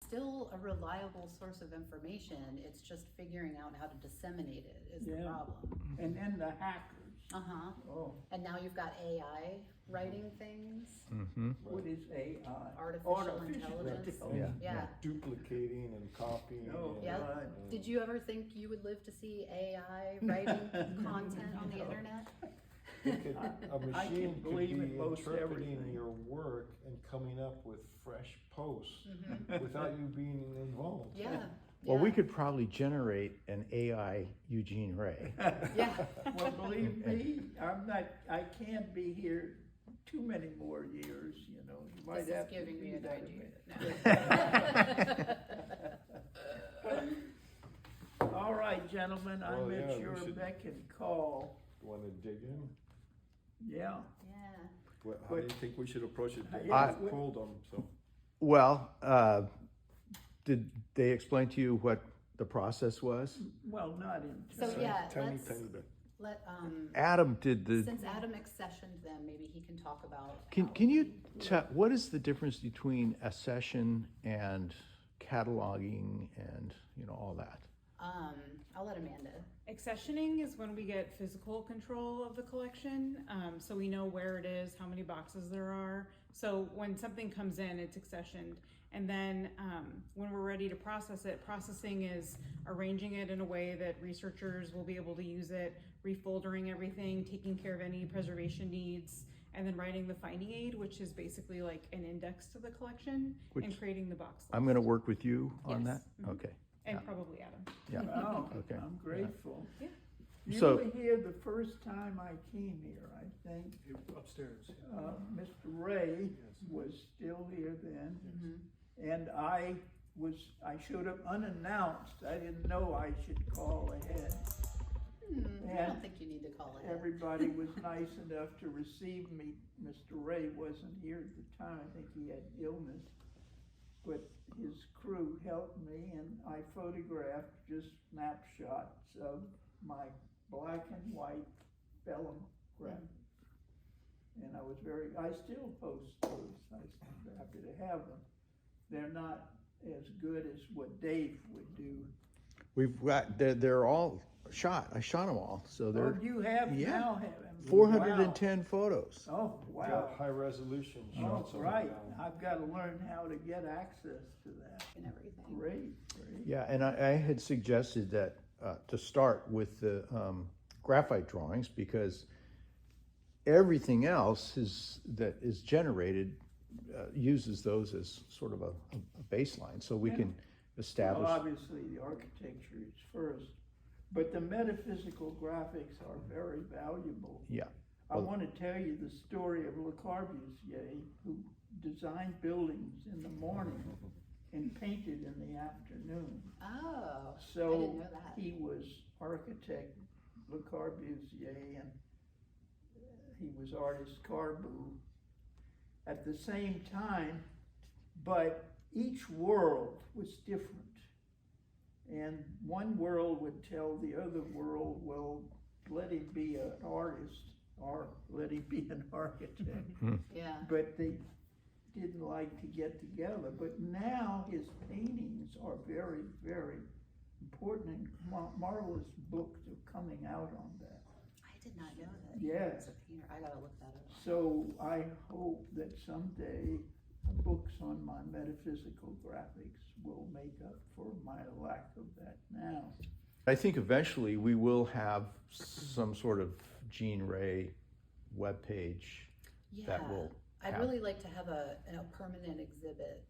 still a reliable source of information. It's just figuring out how to disseminate it is the problem. And then the hackers. Uh-huh. Oh, And now you've got AI writing things. what is AI? Artificial intelligence. Yeah. Duplicating and copying. Oh, and, Yeah. God. Did you ever think you would live to see AI writing content on the internet? A machine could believe be in most interpreting everything. your work and coming up with fresh posts without you being involved. Yeah. Well, we could probably generate an AI Eugene Ray. Yeah. Well, believe me, I can't be here too many more years, you know. You might This is have to giving me do an that idea. a minute. All right, gentlemen, Well, I'm yeah, at we your should- beck and call. Want to dig in? Yeah. How do you think we should approach it? Dave? I- I've pulled them, so. Well, did they explain to you what the process was? Well, not in. So yeah, Tiny let's bit. let Adam did since Adam accessioned them, maybe he can talk about. Can you tell, what is the difference between accession and cataloging and, you know, all that? I'll let Amanda. Accessioning is when we get physical control of the collection, so we know where it is, how many boxes there are. So when something comes in, it's accessioned. And then when we're ready to process it, processing is arranging it in a way that researchers will be able to use it, refoldering everything, taking care of any preservation needs, and then writing the finding aid, which is basically like an index to the collection, and creating the box list. I'm going to work with you on Yes. that? Mhm. Okay. And probably Adam. Yeah. Wow, Okay. I'm grateful. Yeah. You So- were here the first time I came here, I think. Upstairs. Mr. Ray was still here then. And I showed up unannounced. I didn't know I should call ahead. I don't think you need to call it. Everybody was nice enough to receive me. Mr. Ray wasn't here at the time. I think he had illness. But his crew helped me, and I photographed just snapshots of my black and white vellum graphics. And I still post those. I'm happy to have them. They're not as good as what Dave would do. We've got, they're all shot. I shot them all. So Oh, they're you have yeah. now have them. 410 photos. Wow. Oh, wow. Got high resolution Oh, shots. of it right. now. I've got to learn how to get access to that. And everything. Great. Yeah, and I had suggested that to start with the graphite drawings because everything else that is generated uses those as sort of a baseline, so we can establish. Well, obviously, the architecture is first, but the metaphysical graphics are very valuable. Yeah. I want to tell you the story of Le Corbusier, who designed buildings in the morning and painted in the afternoon. Oh, So I didn't know that. he was architect Le Corbusier, and he was artist Corbu at the same time, but each world was different. And one world would tell the other world, well, let him be an artist or let him be an architect. Yeah. But they didn't like to get together. But now his paintings are very, very important, and marvelous books are coming out on that. I did not know that. he Yeah. was a painter. I gotta look that up. So I hope that someday books on my metaphysical graphics will make up for my lack of that now. I think eventually we will have some sort of Gene Ray webpage that will. I'd really like to have a permanent exhibit.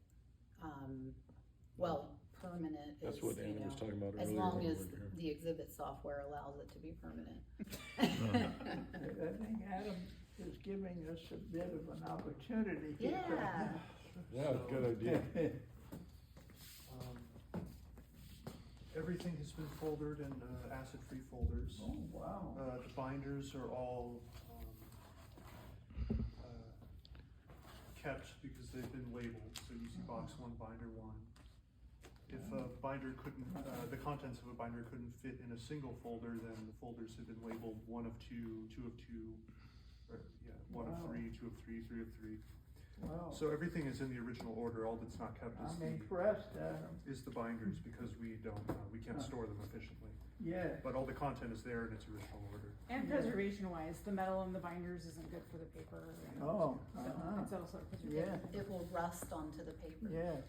Well, permanent That's is, what you Ann know, was talking about as earlier long when we as were here. the exhibit software allows it to be permanent. I think Adam is giving us a bit of an opportunity. Yeah. Yeah, good idea. Everything has been foldered in acid-free folders. Oh, wow. The binders are all kept because they've been labeled. So you see box 1, binder 1. If a binder couldn't, the contents of a binder couldn't fit in a single folder, then the folders have been labeled 1 of 2, 2 of 2, or 1 of 3, 2 of 3, 3 of 3. Wow, So everything is in the original order, all that's not kept I'm impressed, Adam. is the binders, because we can't store them efficiently. Yeah, But all the content is there in its original order. And Yeah. preservation wise, the metal in the binders isn't good for the paper. And oh, So uh-huh, it's also preservation. yeah, It will rust onto the paper. yes.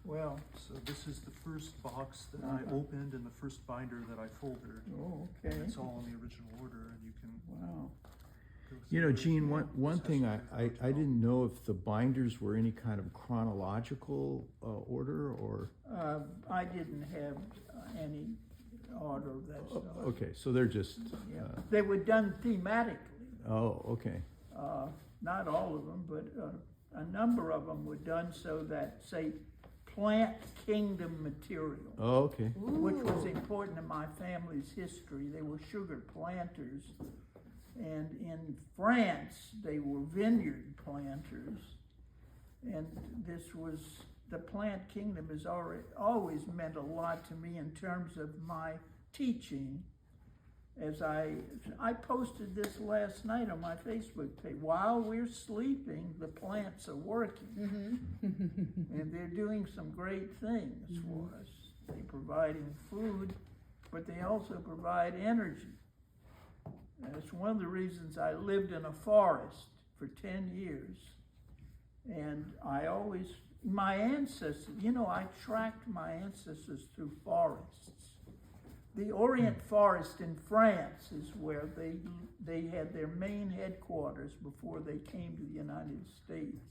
Well, So this is the first box that I opened and the first binder that I folded. oh, okay, It's all in the original order, and you can wow. go You know, through it. Gene, one This thing has to be I didn't know if the binders were any kind of chronological order or, I didn't have any order of that stuff. okay, so they're just, Yeah, they were done thematically. oh, okay. Not all of them, but a number of them were done so that, say, plant kingdom material, Oh, okay. which was important in my family's history. They were sugar planters, and in France, they were vineyard planters. And this was, the plant kingdom has always meant a lot to me in terms of my teaching. As I posted this last night on my Facebook page. While we're sleeping, the plants are working. And they're doing some great things for us. They're providing food, but they also provide energy. And it's one of the reasons I lived in a forest for 10 years. And my ancestors, I tracked my ancestors through forests. The Orient Forest in France is where they had their main headquarters before they came to the United States.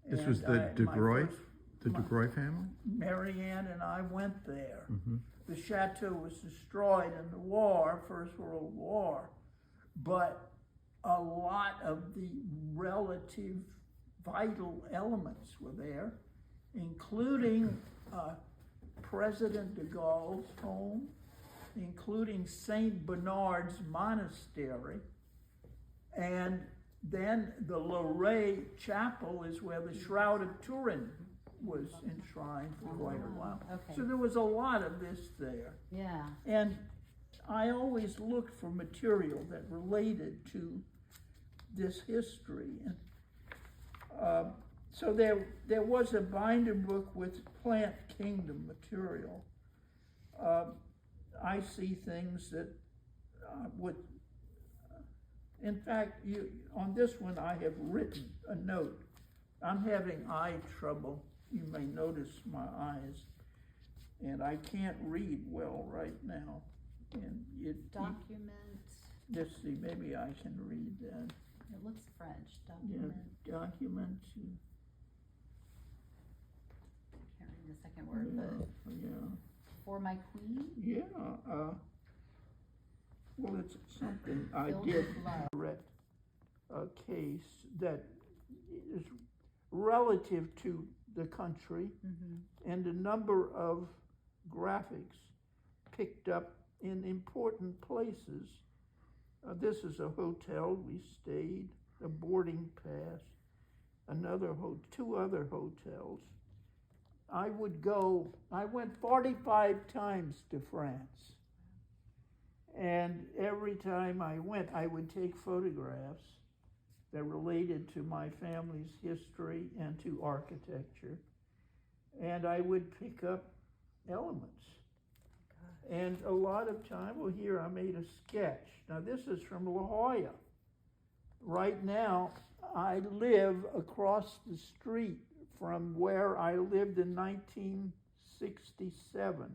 This was And the my DeGroy, first- the my- DeGroy family? Marianne and I went there. Mhm. The chateau was destroyed in the war, First World War, but a lot of the relative vital elements were there, including President de Gaulle's home, including Saint Bernard's Monastery, and then the Loret Chapel is where the Shroud of Turin was enshrined for quite a while. Okay. So there was a lot of this there. Yeah. And I always looked for material that related to this history. And so there was a binder book with plant kingdom material. I see things that would, in fact, on this one I have written a note. I'm having eye trouble. You may notice my eyes, and I can't read well right now. And Document, let's see, maybe I can read that. it looks French, Yeah, document, document. can't read the second word, but Yeah, for my queen, yeah. Well, it's something I filled did with love. read a case that is relative to the country, and a number of graphics picked up in important places. This is a hotel we stayed, a boarding pass, two other hotels. I went 45 times to France. And every time I went, I would take photographs that related to my family's history and to architecture. And I would pick up elements. And a lot of time, well, here I made a sketch. Now this is from La Jolla. Right now, I live across the street from where I lived in 1967.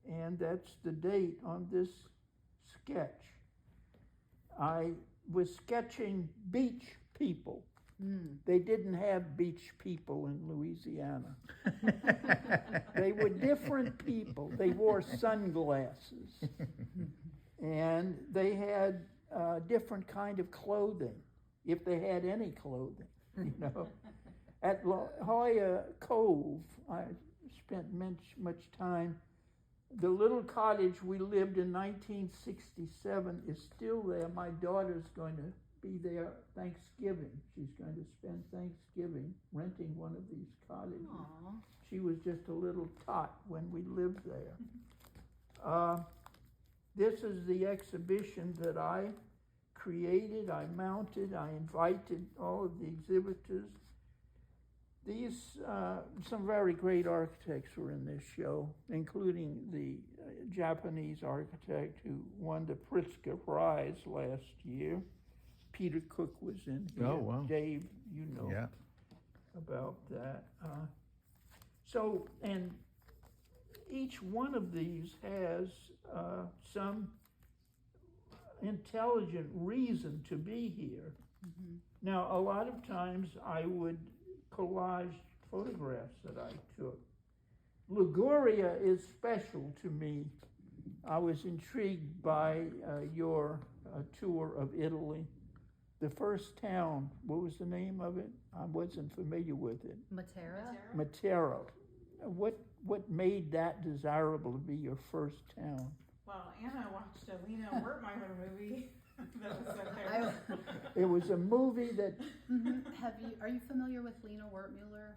And that's the date on this sketch. I was sketching beach people. They didn't have beach people in Louisiana. They were different people. They wore sunglasses. And they had different kind of clothing, if they had any clothing, At La Jolla Cove, I spent much time. The little cottage we lived in 1967 is still there. My daughter's going to be there Thanksgiving. She's going to spend Thanksgiving renting one of these cottages. Aw. She was just a little tot when we lived there. This is the exhibition that I created, I mounted, I invited all of the exhibitors. These, some very great architects were in this show, including the Japanese architect who won the Pritzker Prize last year. Peter Cook was in here. Oh, wow. Dave, you know Yeah. about that. So, and each one of these has some intelligent reason to be here. Now, a lot of times I would collage photographs that I took. Liguria is special to me. I was intrigued by your tour of Italy. The first town, what was the name of it? I wasn't familiar with it. Matera? Matera. What made that desirable to be your first town? Well, Anna watched a Lena Wertmeier movie that was set there. It was a movie that Are you familiar with Lena Wertmuller?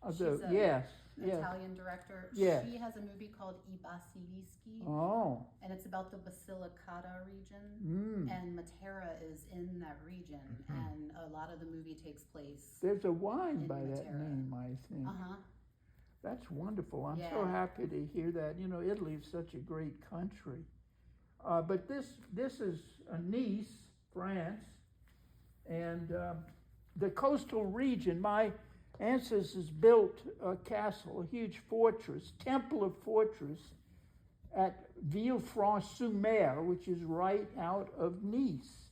the She's a yes. Italian director. Yes. She has a movie called I Basilischi, Oh. and it's about the Basilicata region. Mm. And Matera is in that region, and a lot of the movie takes place. There's a wine In by that Matera. name, I think. That's wonderful. I'm so Yeah. happy to hear that. You know, Italy is such a great country. But this is Nice, France, and the coastal region. My ancestors built a castle, a huge fortress, Temple of Fortress, at Villefranche-sur-Mer, which is right out of Nice.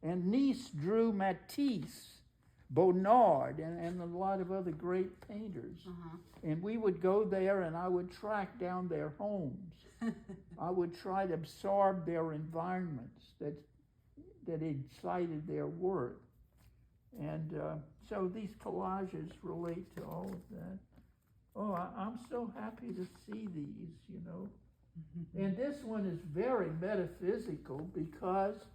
And Nice drew Matisse, Bonnard, and a lot of other great painters. And we would go there and I would track down their homes. I would try to absorb their environments that incited their work. And so these collages relate to all of that. Oh, I'm so happy to see these, you know. And this one is very metaphysical because,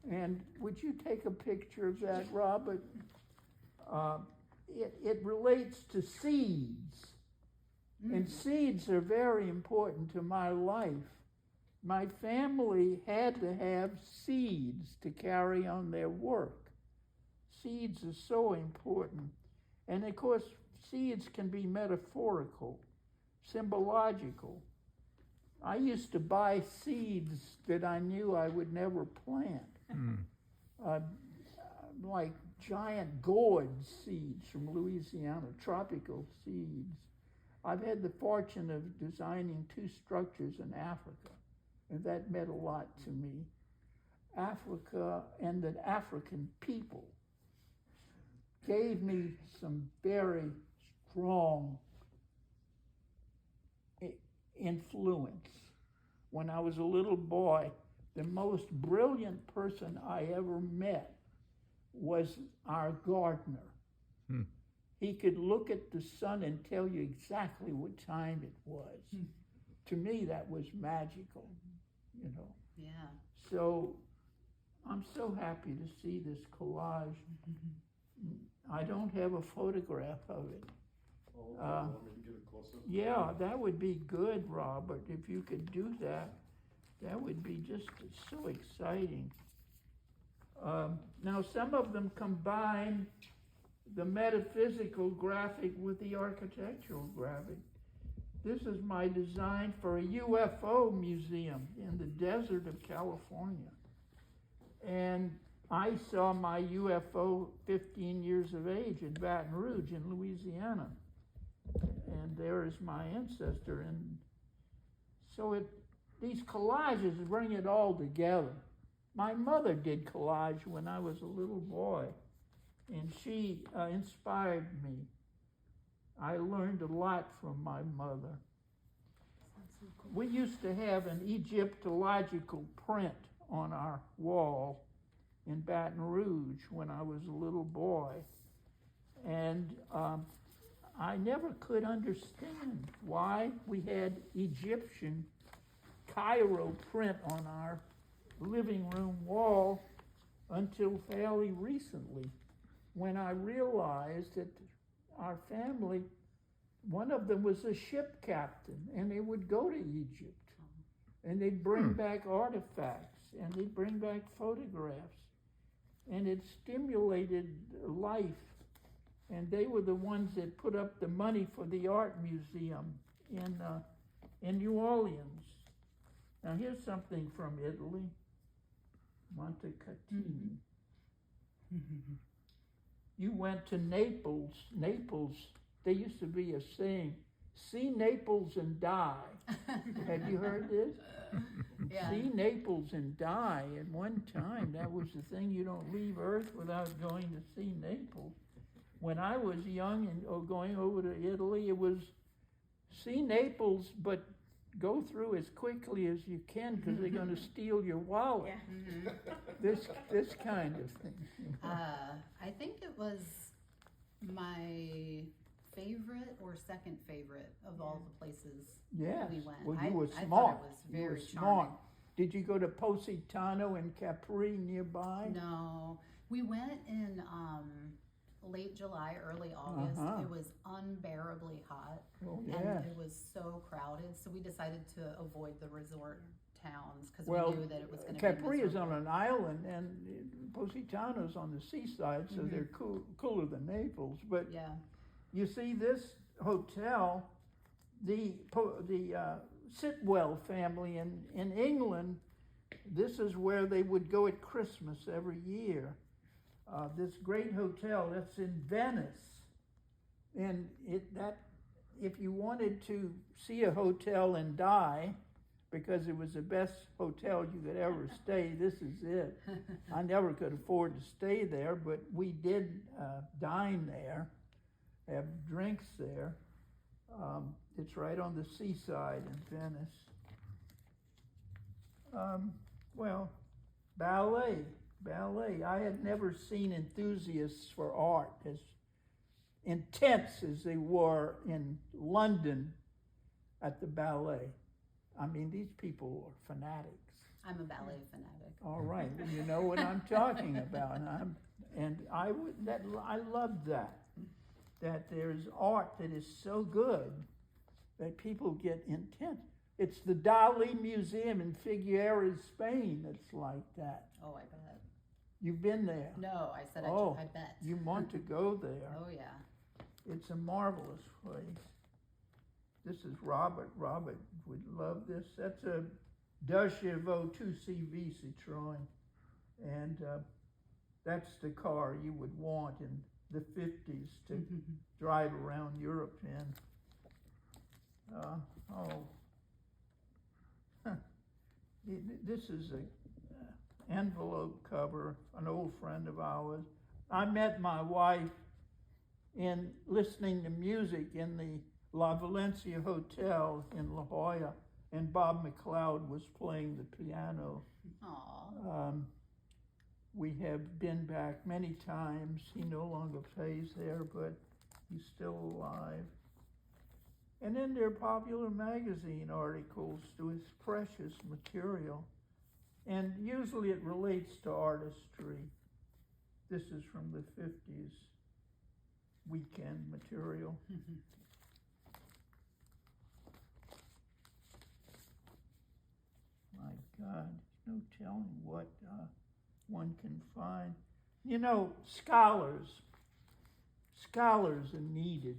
and would you take a picture of that, Robert? It relates to seeds. And seeds are very important to my life. My family had to have seeds to carry on their work. Seeds are so important. And of course, seeds can be metaphorical, symbological. I used to buy seeds that I knew I would never plant. Like giant gourd seeds from Louisiana, tropical seeds. I've had the fortune of designing 2 structures in Africa, and that meant a lot to me. Africa and the African people gave me some very strong influence. When I was a little boy, the most brilliant person I ever met was our gardener. He could look at the sun and tell you exactly what time it was. To me, that was magical, you know. Yeah. So I'm so happy to see this collage. I don't have a photograph of it. Want me to get a close-up? Yeah, that would be good, Robert. If you could do that, that would be just so exciting. Now, some of them combine the metaphysical graphic with the architectural graphic. This is my design for a UFO museum in the desert of California. And I saw my UFO 15 years of age in Baton Rouge in Louisiana. And there is my ancestor. And so these collages bring it all together. My mother did collage when I was a little boy, and she inspired me. I learned a lot from my mother. We used to have an Egyptological print on our wall in Baton Rouge when I was a little boy. And I never could understand why we had Egyptian Cairo print on our living room wall until fairly recently, when I realized that our family, one of them was a ship captain, and they would go to Egypt, and they'd bring back artifacts, and they'd bring back photographs. And it stimulated life. And they were the ones that put up the money for the art museum in New Orleans. Now here's something from Italy, Montecatini. You went to Naples. Naples, there used to be a saying, see Naples and die. Have you heard this? Yeah. See Naples and die. At one time, that was the thing. You don't leave Earth without going to see Naples. When I was young and going over to Italy, it was see Naples, but go through as quickly as you can because they're going to steal your wallet. Yeah. This kind of thing. I think it was my favorite or second favorite of all the places Yes. we went. Well, I you were thought it smart. was You very were charming. smart. Did you go to Positano and Capri nearby? No, we went in late July, early August. Uh-huh. It was unbearably hot, Oh, and yes. it was so crowded. So we decided to avoid the resort towns because Well, we knew that it was going to be Capri is miserable. on an island, and Positano's on the seaside, so they're cooler than Naples. But Yeah. you see, this hotel, the Sitwell family in England, this is where they would go at Christmas every year. This great hotel that's in Venice, and if you wanted to see a hotel and die, because it was the best hotel you could ever stay, this is it. I never could afford to stay there, but we did dine there, have drinks there. It's right on the seaside in Venice. Well, ballet. I had never seen enthusiasts for art as intense as they were in London at the ballet. I mean, these people are fanatics. I'm a ballet fanatic. All right, you know what I'm talking about. I love that there's art that is so good that people get intense. It's the Dali Museum in Figueres, Spain that's like that. Oh, I bet. You've been there? No, I said Oh, I bet. you want to go there. Oh, yeah. It's a marvelous place. This is Robert. Robert would love this. That's a deux chevaux 2CV Citroën. And that's the car you would want in the 50s to drive around Europe in. This is a envelope cover, an old friend of ours. I met my wife in listening to music in the La Valencia Hotel in La Jolla, and Bob McLeod was playing the piano. Aw. We have been back many times. He no longer plays there, but he's still alive. And then there are popular magazine articles with precious material. And usually it relates to artistry. This is from the 50s, weekend material. My God, no telling what one can find. You know, scholars are needed.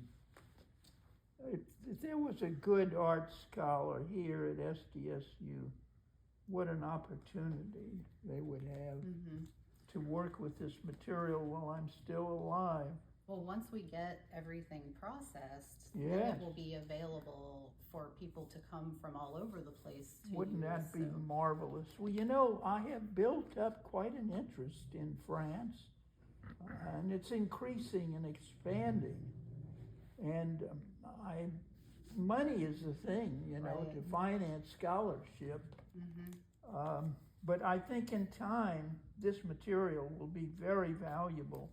If there was a good art scholar here at SDSU, what an opportunity they would have to work with this material while I'm still alive. Well, once we get everything processed, then Yes. it will be available for people to come from all over the place to Wouldn't use, that be so- marvelous? Well, you know, I have built up quite an interest in France, and it's increasing and expanding. And money is the thing, you know, Right. to finance scholarship. But I think in time, this material will be very valuable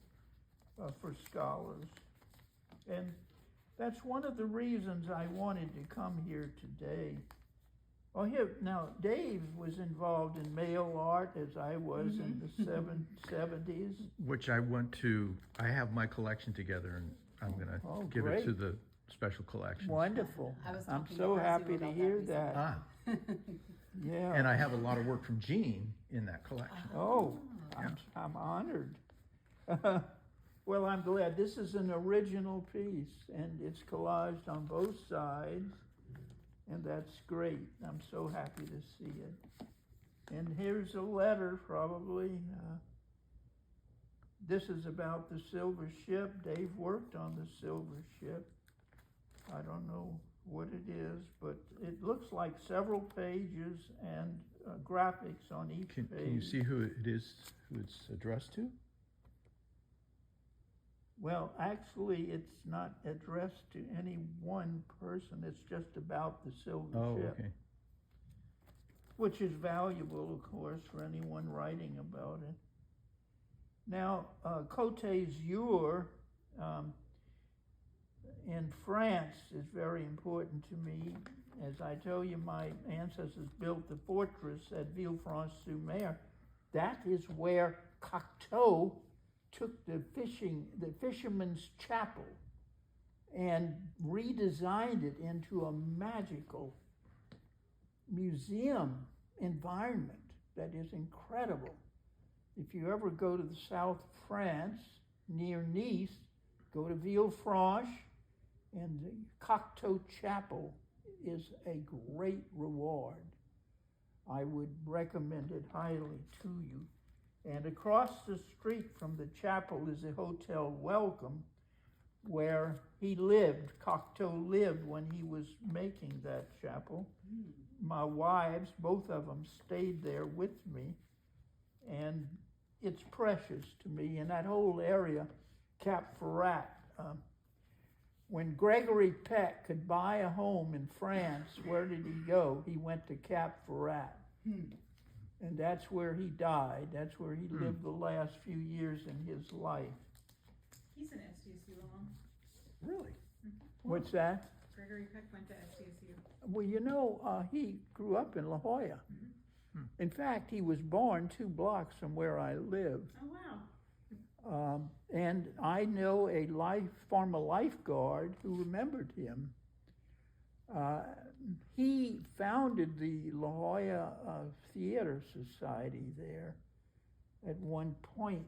for scholars. And that's one of the reasons I wanted to come here today. Oh, here, now, Dave was involved in mail art as I was in the 70s. Which I have my collection together, and I'm gonna Oh, give it to great. the special collection. Wonderful. I was I'm talking so to Hazu happy to about that hear recently. that. Yeah. And I have a lot of work from Gene in that collection. Oh, I'm honored. Well, I'm glad. This is an original piece, and it's collaged on both sides, and that's great. I'm so happy to see it. And here's a letter, probably. This is about the silver ship. Dave worked on the silver ship. I don't know what it is, but it looks like several pages and graphics on each page. Can you see who it is, who it's addressed to? Well, actually, it's not addressed to any one person. It's just about the silver ship, Okay. which is valuable, of course, for anyone writing about it. Now, Côte d'Azur in France is very important to me. As I tell you, my ancestors built the fortress at Villefranche-sur-Mer. That is where Cocteau took the fisherman's chapel and redesigned it into a magical museum environment that is incredible. If you ever go to the south of France, near Nice, go to Villefranche, and the Cocteau Chapel is a great reward. I would recommend it highly to you. And across the street from the chapel is the Hotel Welcome, where he lived. Cocteau lived when he was making that chapel. My wives, both of them, stayed there with me, and it's precious to me. And that whole area, Cap Ferrat, when Gregory Peck could buy a home in France, where did he go? He went to Cap Ferrat. And that's where he died. That's where he lived the last few years in his life. He's an SDSU alum. Really? What's that? Gregory Peck went to SDSU. Well, you know, he grew up in La Jolla. In fact, he was born 2 blocks from where I live. Oh, wow. And I know a former lifeguard who remembered him. He founded the La Jolla Theater Society there at one point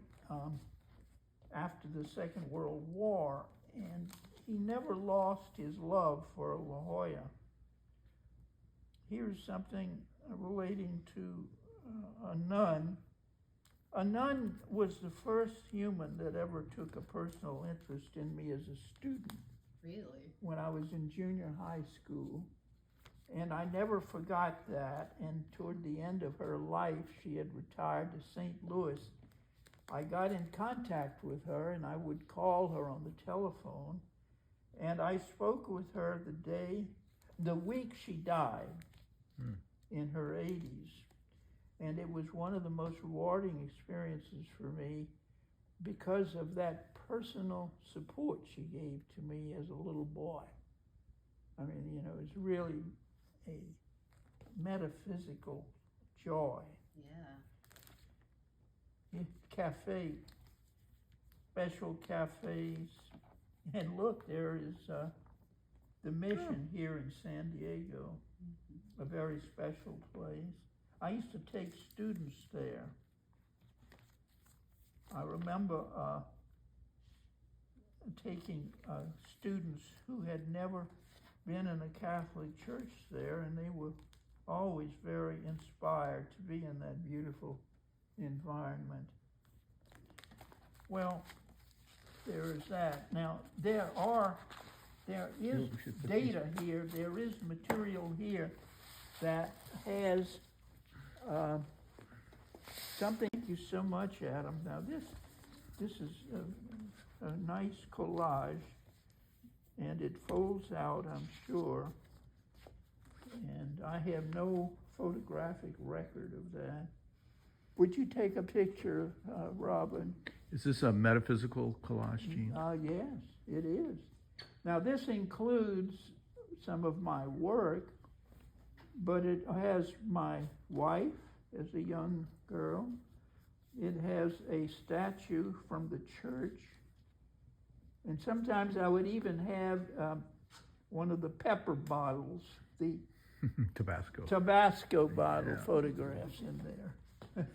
after the Second World War, and he never lost his love for La Jolla. Here's something relating to a nun. A nun was the first human that ever took a personal interest in me as a student. Really? When I was in junior high school. And I never forgot that. And toward the end of her life, she had retired to St. Louis. I got in contact with her, and I would call her on the telephone. And I spoke with her the week she died, in her 80s. And it was one of the most rewarding experiences for me because of that personal support she gave to me as a little boy. I mean, you know, it's really a metaphysical joy. Yeah. Cafe, special cafes. And look, there is the Mission here in San Diego, a very special place. I used to take students there. I remember taking students who had never been in a Catholic church there, and they were always very inspired to be in that beautiful environment. Well, there is that. Now, there is data here, there is material here that has something. Thank you so much, Adam. Now, this is a nice collage, and it folds out, I'm sure, and I have no photographic record of that. Would you take a picture, Robin? Is this a metaphysical collage, Gene? Yes, it is. Now, this includes some of my work, but it has my wife as a young girl. It has a statue from the church. And sometimes I would even have one of the pepper bottles, the Tabasco bottle Yeah. photographs in there.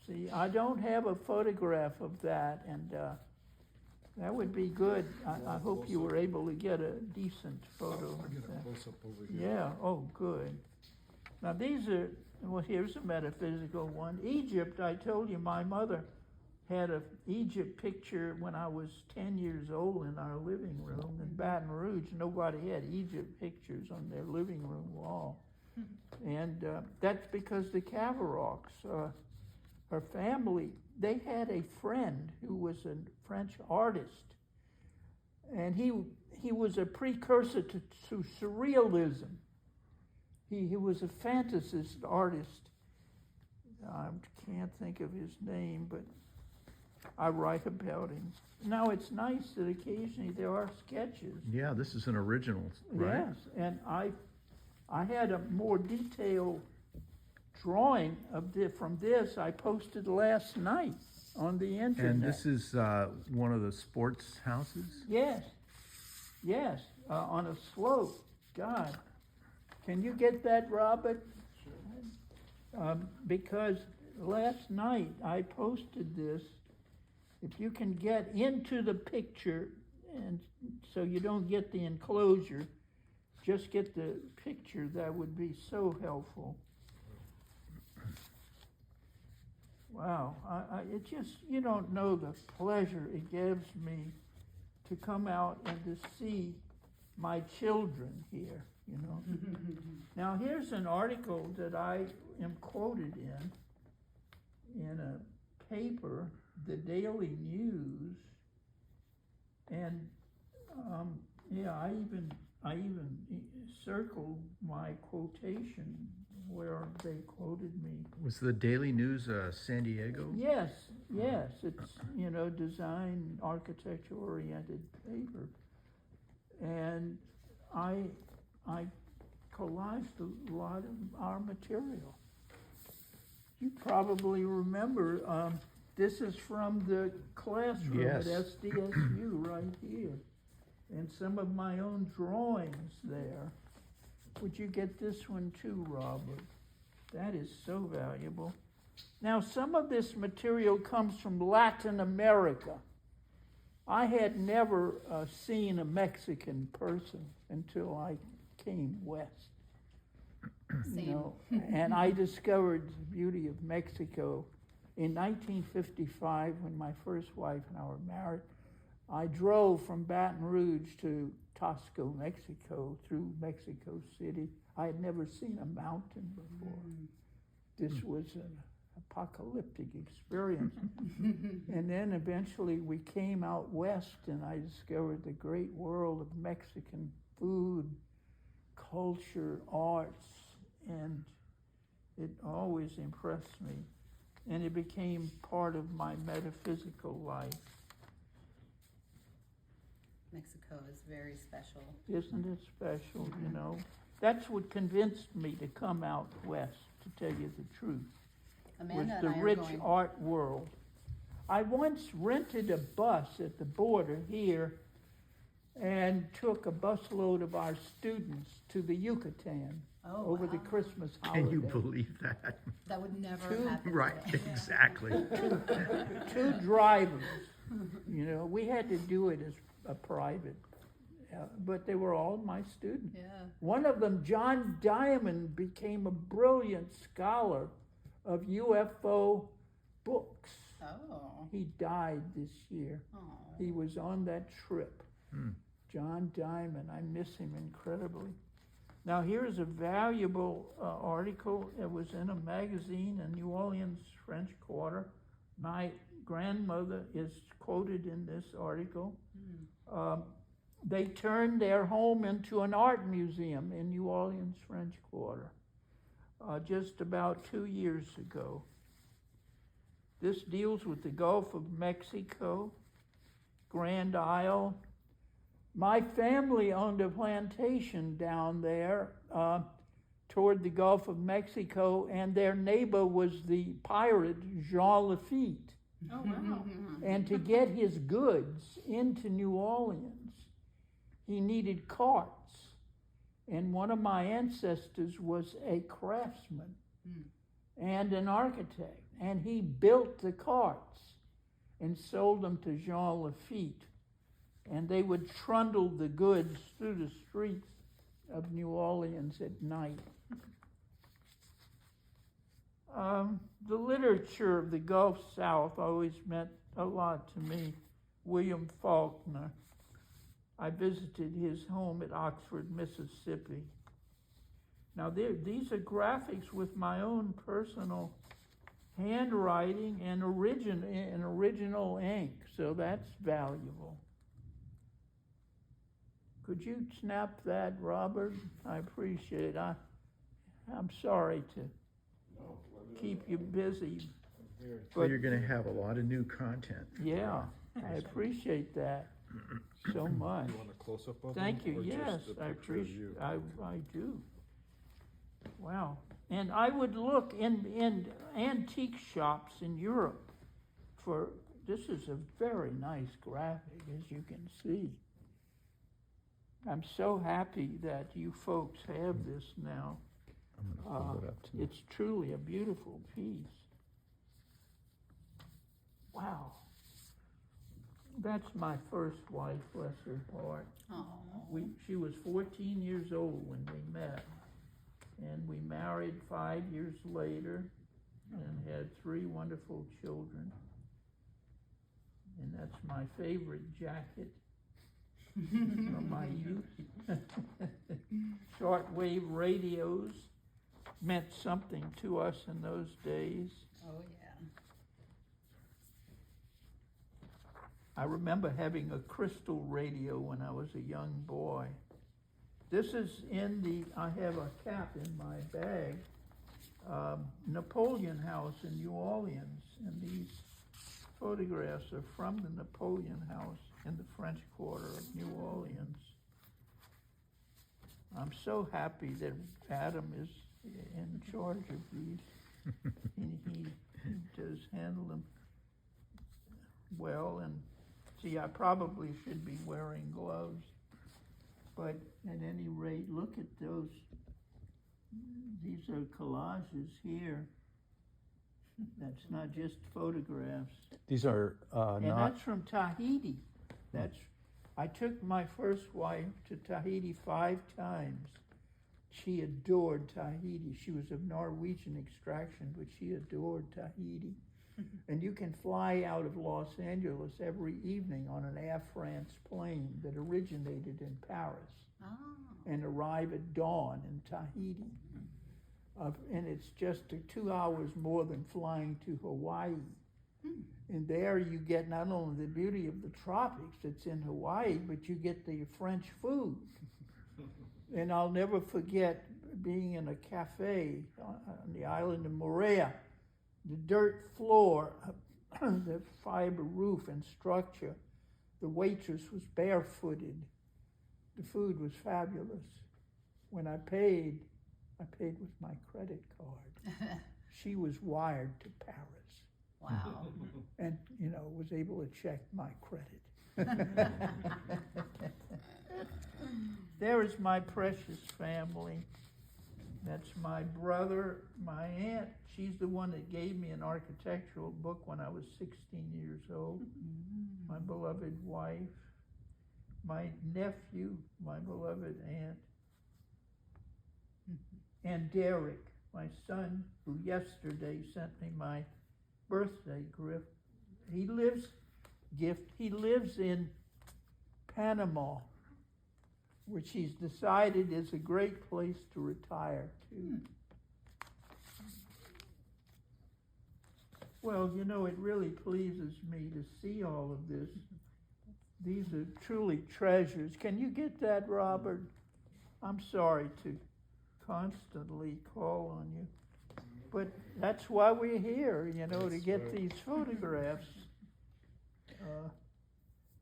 See, I don't have a photograph of that, and that would be good. I hope you were able to get a decent photo I'll of get a that. close-up over here. Yeah, oh, good. Now, these are, well, here's a metaphysical one. Egypt, I told you, my mother had a Egypt picture when I was 10 years old in our living room in Baton Rouge. Nobody had Egypt pictures on their living room wall. And that's because the Cavarocks, her family, they had a friend who was a French artist. And he was a precursor to surrealism. He was a fantasist artist. I can't think of his name, but I write about him. Now, it's nice that occasionally there are sketches. Yeah, this is an original, right? Yes, and I had a more detailed drawing of from this I posted last night on the internet. And this is one of the sports houses? Yes, on a slope. God, can you get that, Robert? Because last night I posted this. If you can get into the picture, and so you don't get the enclosure, just get the picture, that would be so helpful. Wow, it just, you don't know the pleasure it gives me to come out and to see my children here, you know. Now, here's an article that I am quoted in a paper, the Daily News, and I even circled my quotation where they quoted me. Was the Daily News San Diego? Yes, it's, design, architecture-oriented paper. And I collaged a lot of our material. You probably remember, this is from the classroom Yes. at SDSU right here. And some of my own drawings there. Would you get this one too, Robert? That is so valuable. Now, some of this material comes from Latin America. I had never seen a Mexican person until I came west. Same. And I discovered the beauty of Mexico. In 1955, when my first wife and I were married, I drove from Baton Rouge to Tasco, Mexico, through Mexico City. I had never seen a mountain before. This was an apocalyptic experience. And then eventually we came out west, and I discovered the great world of Mexican food, culture, arts, and it always impressed me. And it became part of my metaphysical life. Mexico is very special. Isn't it special, you know? That's what convinced me to come out west, to tell you the truth, Amanda was the and I are rich going. art world. I once rented a bus at the border here and took a busload of our students to the Yucatan over the wow. Christmas holiday. Can you believe that? That would never Two- happen. Right, today. exactly. Two drivers, we had to do it as a private, but they were all my students. Yeah. One of them, John Diamond, became a brilliant scholar of UFO books. Oh. He died this year. Oh. He was on that trip. John Diamond, I miss him incredibly. Now here's a valuable article. It was in a magazine in New Orleans, French Quarter. My grandmother is quoted in this article. They turned their home into an art museum in New Orleans, French Quarter, just about 2 years ago. This deals with the Gulf of Mexico, Grand Isle. My family owned a plantation down there toward the Gulf of Mexico, and their neighbor was the pirate Jean Lafitte. Oh, wow. And to get his goods into New Orleans, he needed carts. And one of my ancestors was a craftsman and an architect, and he built the carts and sold them to Jean Lafitte. And they would trundle the goods through the streets of New Orleans at night. The literature of the Gulf South always meant a lot to me. William Faulkner. I visited his home at Oxford, Mississippi. Now these are graphics with my own personal handwriting and original ink, so that's valuable. Could you snap that, Robert? I appreciate it. I'm sorry to keep you busy. Well, you're gonna have a lot of new content. Yeah, I appreciate that so much. You want a close-up of them? Thank you, or just yes, a I picture of appreciate, you? I do. Wow, and I would look in antique shops in Europe for, this is a very nice graphic, as you can see. I'm so happy that you folks have this now. I'm gonna hold it up to It's truly a beautiful piece. Wow. That's my first wife, bless her heart. Oh. She was 14 years old when we met, and we married 5 years later and had 3 wonderful children. And that's my favorite jacket from my youth. Shortwave radios meant something to us in those days. Oh, yeah. I remember having a crystal radio when I was a young boy. This is I have a cap in my bag, Napoleon House in New Orleans, and these photographs are from the Napoleon House in the French Quarter of New Orleans. I'm so happy that Adam is in charge of these. He does handle them well, and see, I probably should be wearing gloves, but at any rate, look at those. These are collages here. That's not just photographs. These are And not. that's from Tahiti. I took my first wife to Tahiti 5 times. She adored Tahiti. She was of Norwegian extraction, but she adored Tahiti. And you can fly out of Los Angeles every evening on an Air France plane that originated in Paris Oh. and arrive at dawn in Tahiti. And it's just 2 hours more than flying to Hawaii. And there you get not only the beauty of the tropics that's in Hawaii, but you get the French food. And I'll never forget being in a cafe on the island of Moorea. The dirt floor, the fiber roof and structure. The waitress was barefooted. The food was fabulous. When I paid with my credit card. She was wired to Paris. Wow. And, was able to check my credit. There is my precious family. That's my brother, my aunt. She's the one that gave me an architectural book when I was 16 years old. My beloved wife, my nephew, my beloved aunt, and Derek, my son, who yesterday sent me my birthday gift. He lives in Panama, which he's decided is a great place to retire to. Well, it really pleases me to see all of this. These are truly treasures. Can you get that, Robert? I'm sorry to constantly call on you, but that's why we're here, to get these photographs.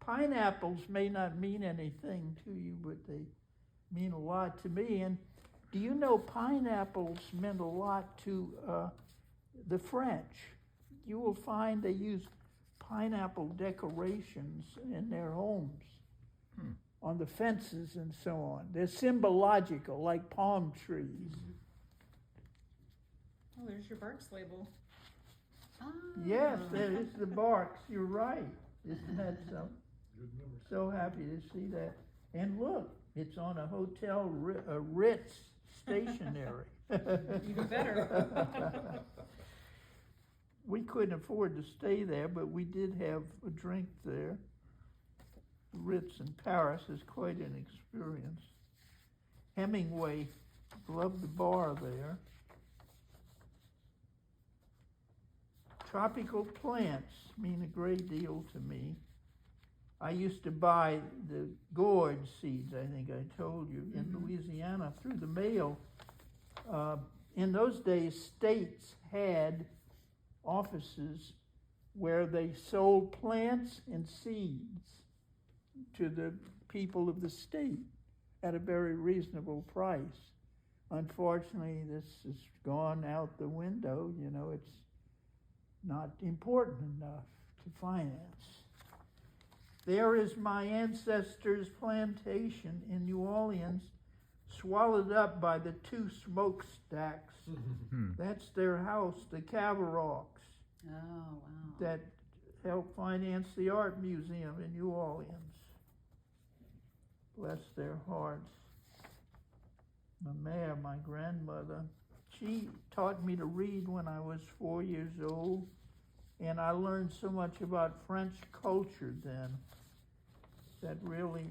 Pineapples may not mean anything to you, but they mean a lot to me. And do you know pineapples meant a lot to the French? You will find they use pineapple decorations in their homes. on the fences and so on. They're symbological, like palm trees. Oh, there's your Barks label. Ah. Yes, that is the barks, you're right. Isn't that so? Good memory. So happy to see that. And look, it's on a hotel, a Ritz stationery. Even better. We couldn't afford to stay there, but we did have a drink there. Ritz in Paris is quite an experience. Hemingway loved the bar there. Tropical plants mean a great deal to me. I used to buy the gourd seeds, I think I told you, in Louisiana through the mail. In those days, states had offices where they sold plants and seeds to the people of the state at a very reasonable price. Unfortunately, this has gone out the window. You know, it's not important enough to finance. There is my ancestors' plantation in New Orleans, swallowed up by the 2 smokestacks. That's their house, the Cavarocks, Oh, wow. that helped finance the art museum in New Orleans. Bless their hearts. My mère, my grandmother, she taught me to read when I was 4 years old, and I learned so much about French culture then that really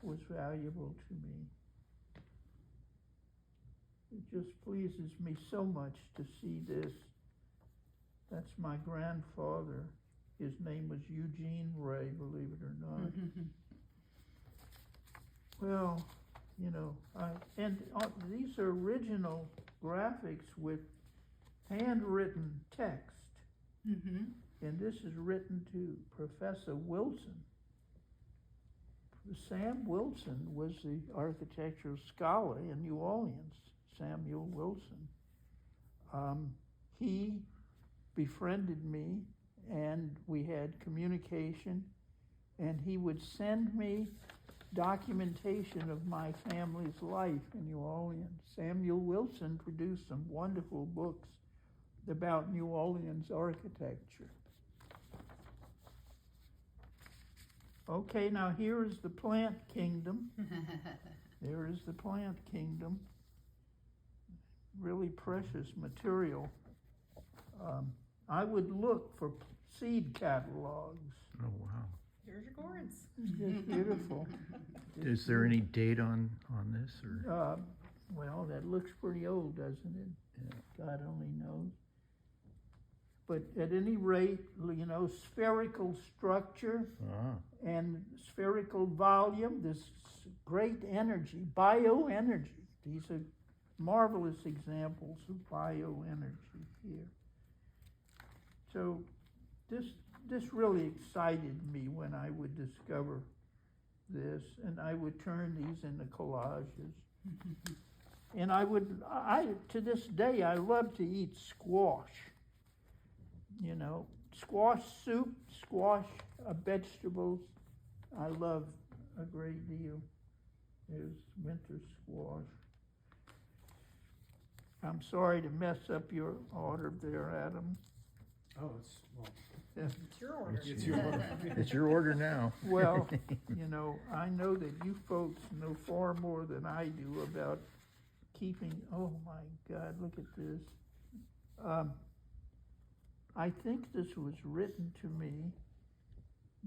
was valuable to me. It just pleases me so much to see this. That's my grandfather. His name was Eugene Ray, believe it or not. Well, you know, these are original graphics with handwritten text. And this is written to Professor Wilson. Sam Wilson was the architectural scholar in New Orleans, Samuel Wilson. He befriended me, and we had communication, and he would send me documentation of my family's life in New Orleans. Samuel Wilson produced some wonderful books about New Orleans architecture. Okay, now here is the plant kingdom. There is the plant kingdom. Really precious material. I would look for seed catalogs. Oh, wow. There's your gourds. Just beautiful. Is there any date on this, or? Well, that looks pretty old, doesn't it? Yeah. God only knows. But at any rate, you know, spherical structure and spherical volume, this great energy, bioenergy. These are marvelous examples of bioenergy here. So this really excited me when I would discover this, and I would turn these into collages. And to this day, I love to eat squash. You know, squash soup, squash vegetables, I love a great deal. There's winter squash. I'm sorry to mess up your order there, Adam. Oh, It's your order. it's your order. It's your order now. Well, you know, I know that you folks know far more than I do about keeping, oh my God, look at this. I think this was written to me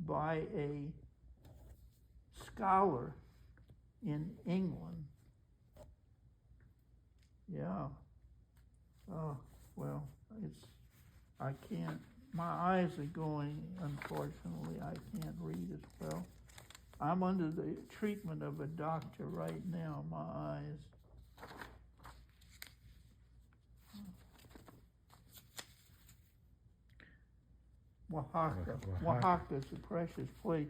by a scholar in England. Yeah. Oh, well, I can't, my eyes are going, unfortunately, I can't read as well. I'm under the treatment of a doctor right now, my eyes. Oaxaca is a precious place.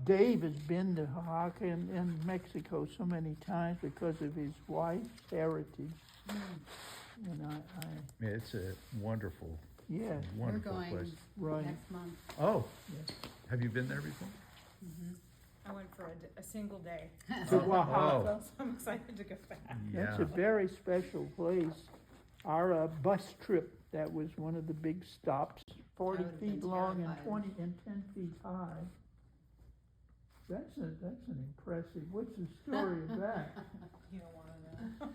Dave has been to Oaxaca and Mexico so many times because of his wife's heritage. And Yeah, it's a wonderful, yes, We're wonderful going place. right. next month. Oh, Yes. have you been there before? I went for a single day. To Oaxaca. So I'm excited to go back. That's Yeah. a very special place. Our bus trip, that was one of the big stops, 40 I would've been feet long and terrified. 20 and 10 feet high. That's an impressive, what's the story of that? You don't wanna know.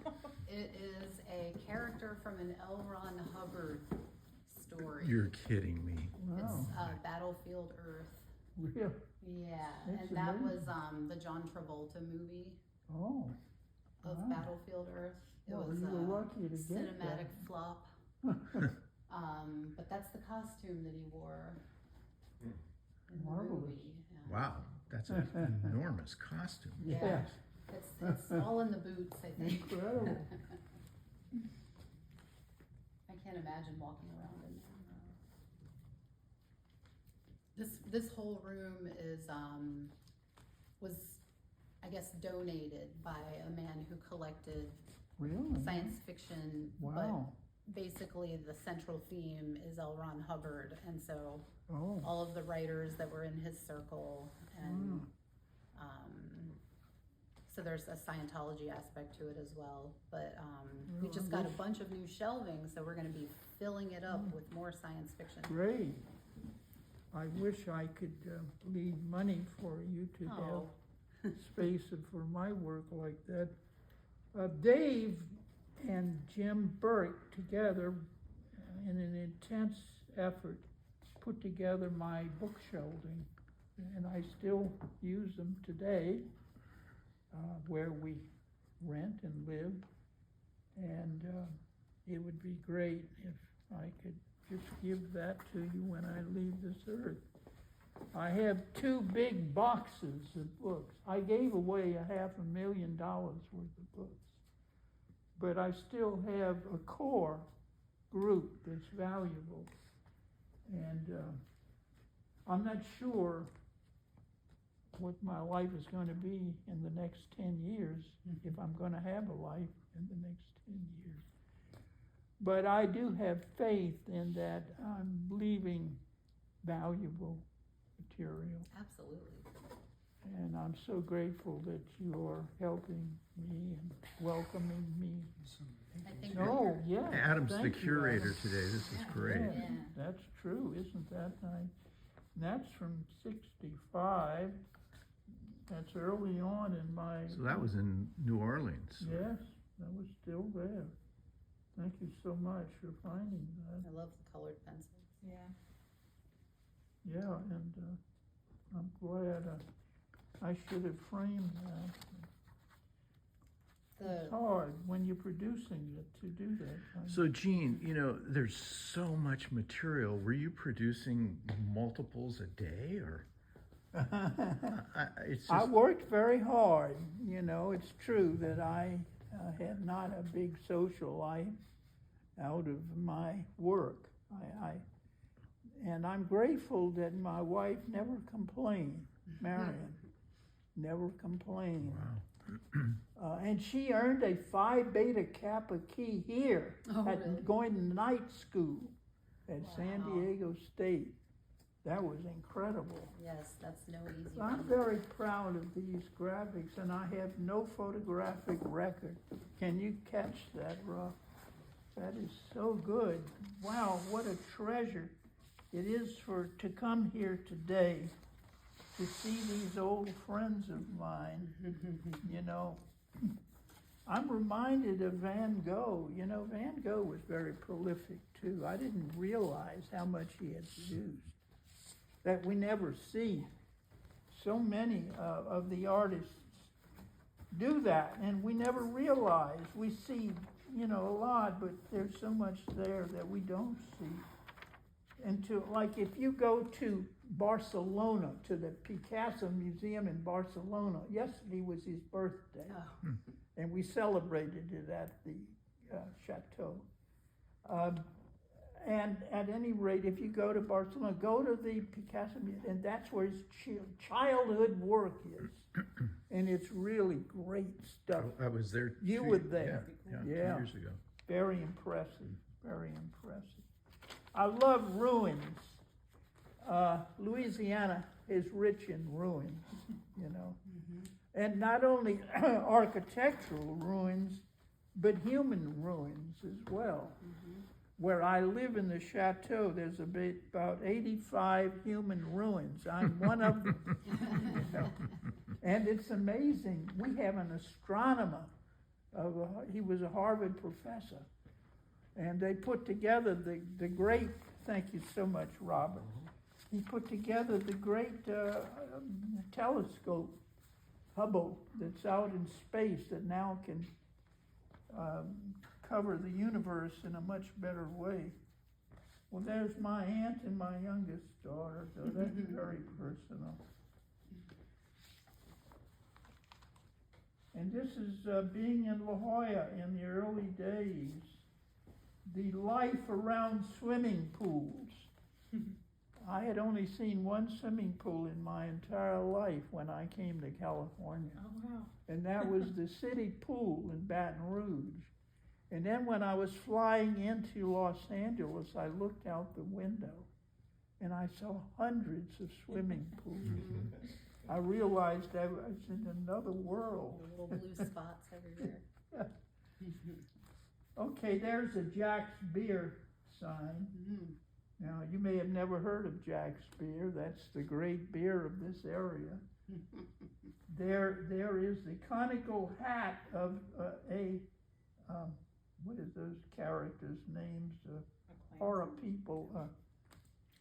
It is a character from an L. Ron Hubbard story. You're kidding me. Wow, It's Battlefield Earth. really? Yeah, That's and that was amazing. the John Travolta movie Oh, of wow. Battlefield Earth. It Well, was you were a lucky to get cinematic that. flop. But that's the costume that he wore in the Marvelous. movie. Yeah. Wow, that's an enormous costume. Yes, It's all in the boots, I think. incredible. I can't imagine walking around in there. This whole room is was, I guess, donated by a man who collected Really? science fiction. Wow, But basically the central theme is L. Ron Hubbard, and so oh, all of the writers that were in his circle, and so there's a Scientology aspect to it as well. But we Well, just I got a wish- bunch of new shelving, so we're gonna be filling it up with more science fiction. great. I wish I could leave money for you to have Oh, space for my work like that. Dave and Jim Burke together, in an intense effort, put together my book shelving, and I still use them today, where we rent and live. And it would be great if I could just give that to you when I leave this earth. I have 2 big boxes of books. I gave away $500,000 worth of books. But I still have a core group that's valuable. And I'm not sure what my life is going to be in the next 10 years, if I'm going to have a life in the next 10 years. But I do have faith in that I'm leaving valuable material. absolutely. And I'm so grateful that you're helping me and welcoming me. I think Oh, yeah. Adam's the thank you, curator Adam. today, this is Yeah. great. Yeah, Yeah. that's true, isn't that nice? And that's from 65. That's early on in my. So that was in New Orleans. Yes, that was still there. Thank you so much for finding that. I love the colored pencils. Yeah. Yeah, and I'm glad I should have framed that. It's hard when you're producing it to do that. So Gene, you know, there's so much material. Were you producing multiples a day, or? It's I just, worked very hard, you know, it's true that I had not a big social life out of my work. And I'm grateful that my wife never complained, Marion, never complained. wow. And she earned a Phi Beta Kappa key here, Oh, at really? going to night school at San Wow. Diego State. That was incredible. Yes, that's no easy I'm one. very proud of these graphics, and I have no photographic record. Can you catch that, Ruff? That is so good. Wow, what a treasure it is to come here today to see these old friends of mine. You know, I'm reminded of Van Gogh. You know, Van Gogh was very prolific too. I didn't realize how much he had produced, that we never see. So many of the artists do that, and we never realize. We see, you know, a lot, but there's so much there that we don't see. And like if you go to Barcelona, to the Picasso Museum in Barcelona, yesterday was his birthday, Oh, and we celebrated it at the chateau. And at any rate, if you go to Barcelona, go to the Picasso Museum, and that's where his childhood work is. And it's really great stuff. I was there. You 2 were there. Yeah, Yeah. 2 years ago. Very impressive, very impressive. I love ruins. Louisiana is rich in ruins, you know. And not only architectural ruins, but human ruins as well. Where I live in the chateau, there's about 85 human ruins. I'm one of them. You know? And it's amazing. We have an astronomer. He was a Harvard professor. And they put together the great, thank you so much, Robert. He put together the great telescope, Hubble, that's out in space that now can cover the universe in a much better way. Well, there's my aunt and my youngest daughter, so that's very personal. And this is being in La Jolla in the early days, the life around swimming pools. I had only seen one swimming pool in my entire life when I came to California. Oh, wow. And that was the city pool in Baton Rouge. And then when I was flying into Los Angeles, I looked out the window and I saw hundreds of swimming pools. I realized I was in another world. Little blue spots everywhere. Okay, there's a Jack's Beer sign. Now, you may have never heard of Jack's Beer. That's the great beer of this area. There is the conical hat of what is those characters' names? Horror people.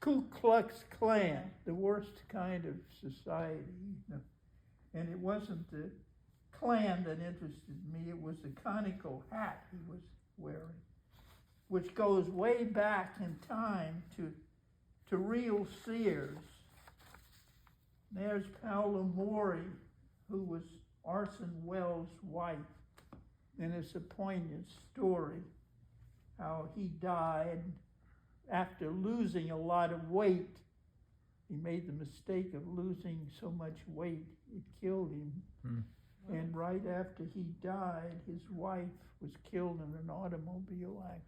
Ku Klux Klan, the worst kind of society. You know. And it wasn't the Klan that interested me, it was the conical hat he was wearing, which goes way back in time to real Sears. There's Paola Mori, who was Orson Welles' wife, and it's a poignant story, how he died after losing a lot of weight. He made the mistake of losing so much weight, it killed him. And right after he died, his wife was killed in an automobile accident.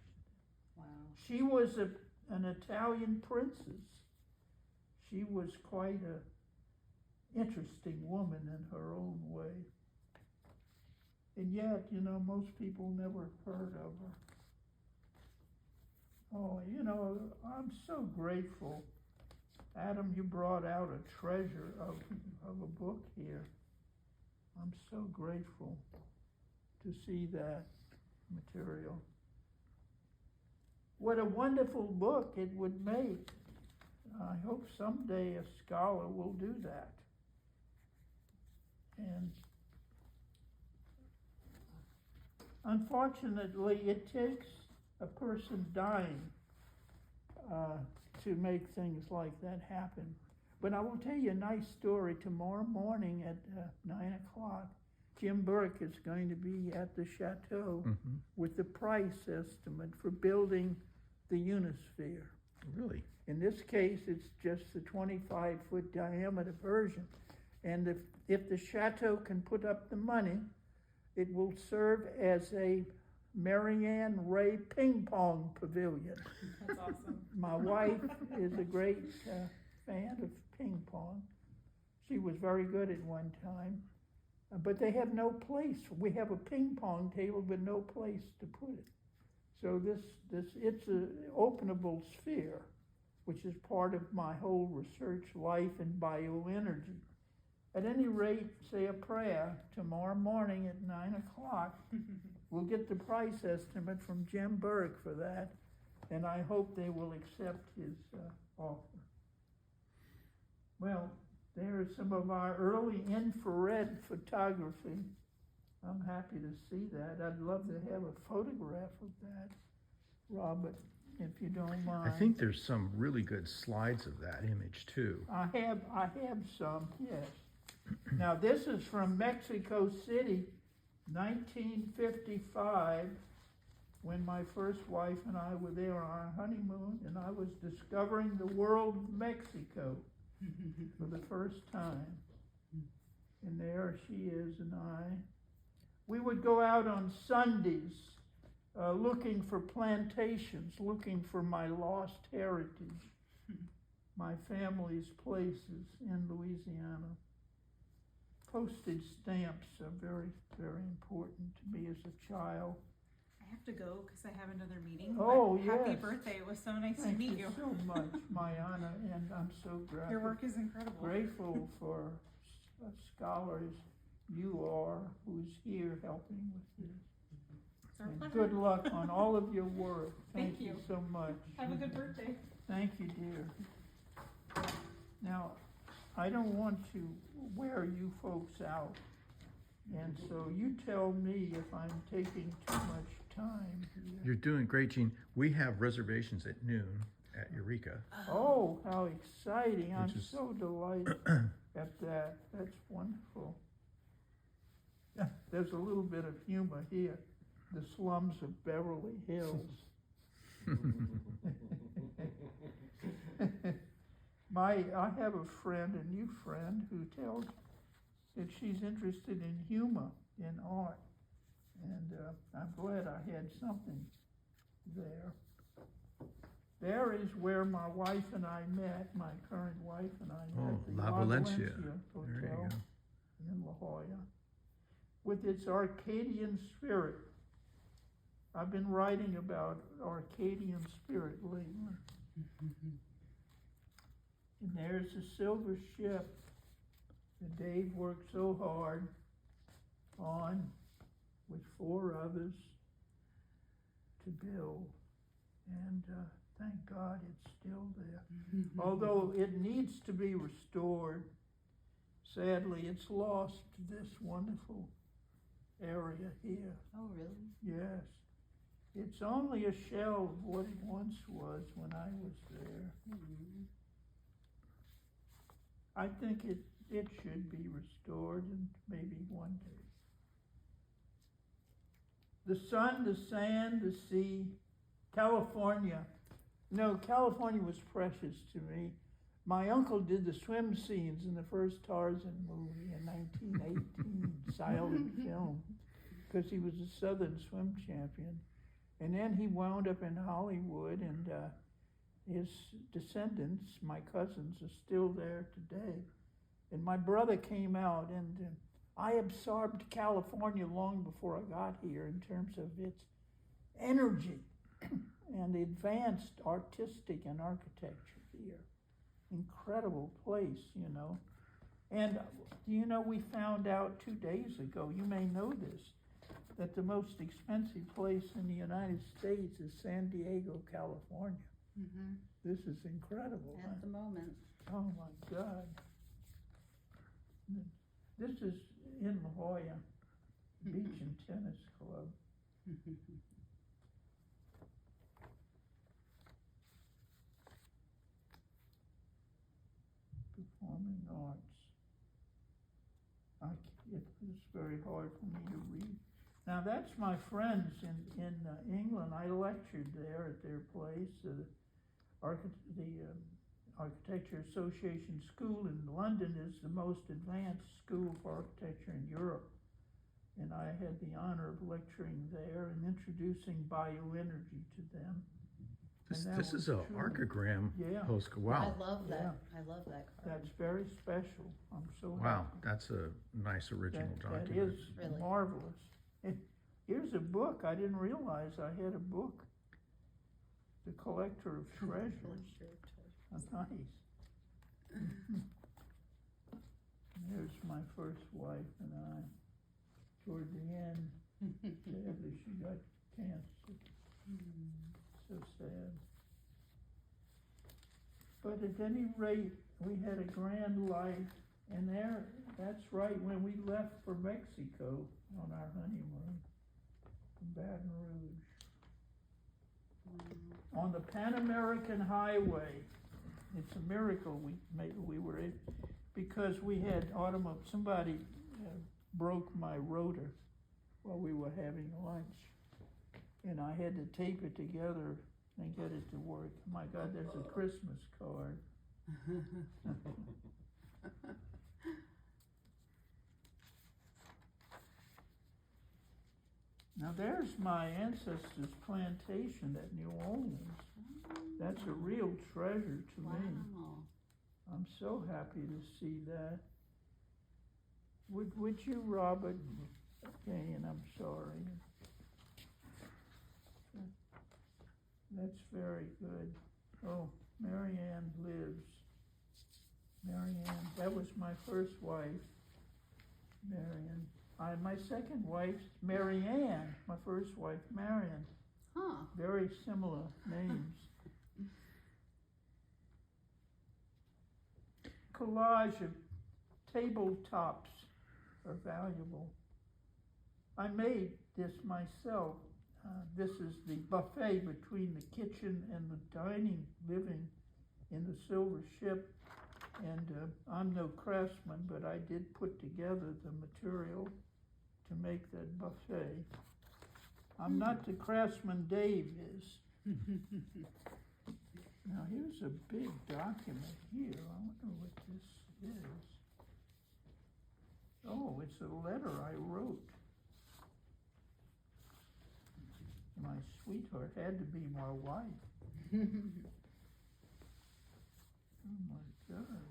Wow. She was an Italian princess. She was quite an interesting woman in her own way. And yet, you know, most people never heard of her. Oh, you know, I'm so grateful. Adam, you brought out a treasure of a book here. I'm so grateful to see that material. What a wonderful book it would make. I hope someday a scholar will do that. And unfortunately, it takes a person dying to make things like that happen. But I will tell you a nice story. Tomorrow morning at 9 o'clock, Jim Burke is going to be at the chateau with the price estimate for building the Unisphere. Really? In this case, it's just the 25-foot diameter version. And if the chateau can put up the money, it will serve as a Marianne Ray ping pong pavilion. That's awesome. My wife is a great fan of ping pong. She was very good at one time, but they have no place. We have a ping pong table, but no place to put it. So it's an openable sphere, which is part of my whole research life in bioenergy. At any rate, say a prayer tomorrow morning at 9 o'clock. We'll get the price estimate from Jim Burke for that, and I hope they will accept his offer. Well, there are some of our early infrared photography. I'm happy to see that. I'd love to have a photograph of that, Robert, if you don't mind. I think there's some really good slides of that image too. I have some, yes. Now this is from Mexico City, 1955, when my first wife and I were there on our honeymoon, and I was discovering the world of Mexico for the first time. And there she is and I. We would go out on Sundays looking for plantations, looking for my lost heritage. my family's places in Louisiana. Postage stamps are very, very important to me as a child. I have to go because I have another meeting. Oh, but happy yes. birthday. It was so nice to Thank meet you you. so much, Mayana, and I'm so Your work is incredible. grateful for scholars you are, who's here helping with this. It's our And pleasure. good luck on all of your work. Thank you you. so much. Have a good birthday. Thank you, dear. Now, I don't want to wear you folks out, and so you tell me if I'm taking too much time here. You're doing great, Gene. We have reservations at noon at Eureka. Oh, how exciting. I'm Which is- so delighted at that. That's wonderful. There's a little bit of humor here. The slums of Beverly Hills. I have a friend, a new friend, who tells that she's interested in humor, in art. And I'm glad I had something there. There is where my wife and I met, my current wife and I met, Oh, the La Valencia. There you Hotel go. in La Jolla, with its Arcadian spirit. I've been writing about Arcadian spirit lately. And there's the silver ship that Dave worked so hard on with 4 others to build. And thank God it's still there. Although it needs to be restored. Sadly, it's lost this wonderful area here. Oh, really? Yes. It's only a shell of what it once was when I was there. Mm-hmm. I think it should be restored, and maybe one day. The sun, the sand, the sea, California. No, California was precious to me. My uncle did the swim scenes in the first Tarzan movie in 1918, silent film, because he was a Southern swim champion. And then he wound up in Hollywood, and his descendants, my cousins, are still there today. And my brother came out, and I absorbed California long before I got here in terms of its energy and advanced artistic and architecture here. Incredible place, you know. And, you know, we found out 2 days ago, you may know this, that the most expensive place in the United States is San Diego, California. Mm-hmm. This is incredible. Huh? At the moment. Oh my God. This is in La Jolla, Beach and Tennis Club. Performing arts. It's very hard for me to read. Now that's my friends in England. I lectured there at their place. The Architecture Association School in London is the most advanced school for architecture in Europe. And I had the honor of lecturing there and introducing bioenergy to them. This is a archigram Yeah. postcard. Wow. I love that. Yeah. I love that card. That's very special. I'm so Wow, happy. that's a nice original That document. is Really. marvelous. Here's a book. I didn't realize I had a book. The Collector of Treasures. That's nice. There's my first wife and I. Toward the end, sadly, she got cancer. So sad. But at any rate, we had a grand life, and that's right when we left for Mexico on our honeymoon from Baton Rouge. On the Pan American Highway. It's a miracle we were able, because we had somebody broke my rotor while we were having lunch, and I had to tape it together and get it to work. My God, there's a Christmas card. Now there's my ancestors' plantation at New Orleans. That's a real treasure to me. Wow. I'm so happy to see that. Would you, Robert? Okay, and I'm sorry. That's very good. Oh, Marianne lives. Marianne, that was my first wife, Marianne. My second wife's Marianne, my first wife, Marion. Huh. Very similar names. Collage of tabletops are valuable. I made this myself. This is the buffet between the kitchen and the dining living in the Silver Ship. And I'm no craftsman, but I did put together the material to make that buffet. I'm not the craftsman Dave is. Now here's a big document here. I wonder what this is. Oh, it's a letter I wrote. My sweetheart had to be my wife. Oh my God.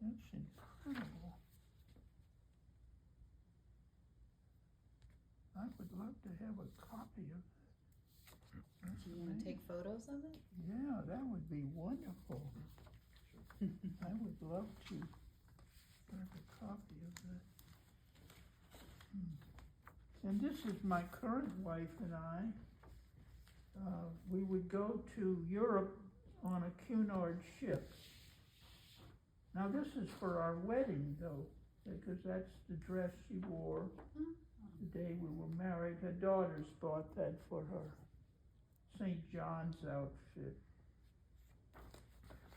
That's incredible. I would love to have a copy of that. That's Do you want to amazing. take photos of it? Yeah, that would be wonderful. I would love to have a copy of that. And this is my current wife and I. We would go to Europe on a Cunard ship. Now this is for our wedding though, because that's the dress she wore the day we were married. Her daughters bought that for her. St. John's outfit.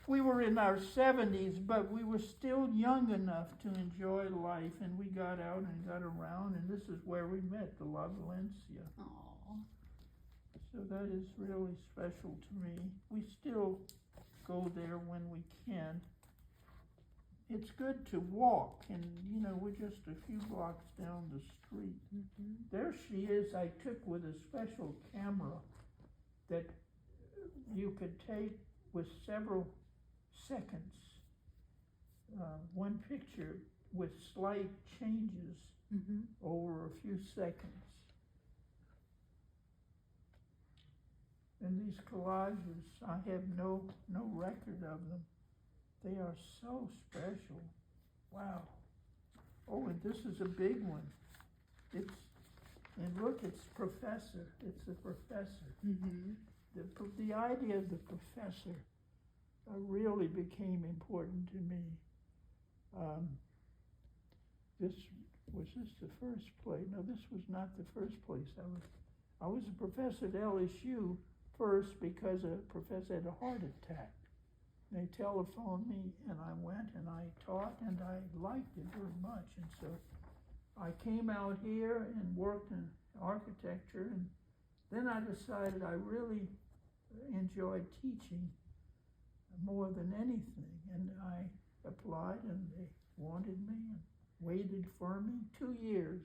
We were in our 70s, but we were still young enough to enjoy life, and we got out and got around, and this is where we met, the La Valencia. Aw. So that is really special to me. We still go there when we can. It's good to walk, and you know, we're just a few blocks down the street. Mm-hmm. There she is, I took with a special camera that you could take with several seconds. One picture with slight changes Mm-hmm. over a few seconds. And these collages, I have no record of them. They are so special. Wow. Oh, and this is a big one. And look, it's professor. It's the professor. Mm-hmm. The idea of the professor really became important to me. Was this the first place? No, this was not the first place. I was a professor at LSU first because a professor had a heart attack. They telephoned me and I went and I taught and I liked it very much. And so I came out here and worked in architecture, and then I decided I really enjoyed teaching more than anything. And I applied and they wanted me and waited for me 2 years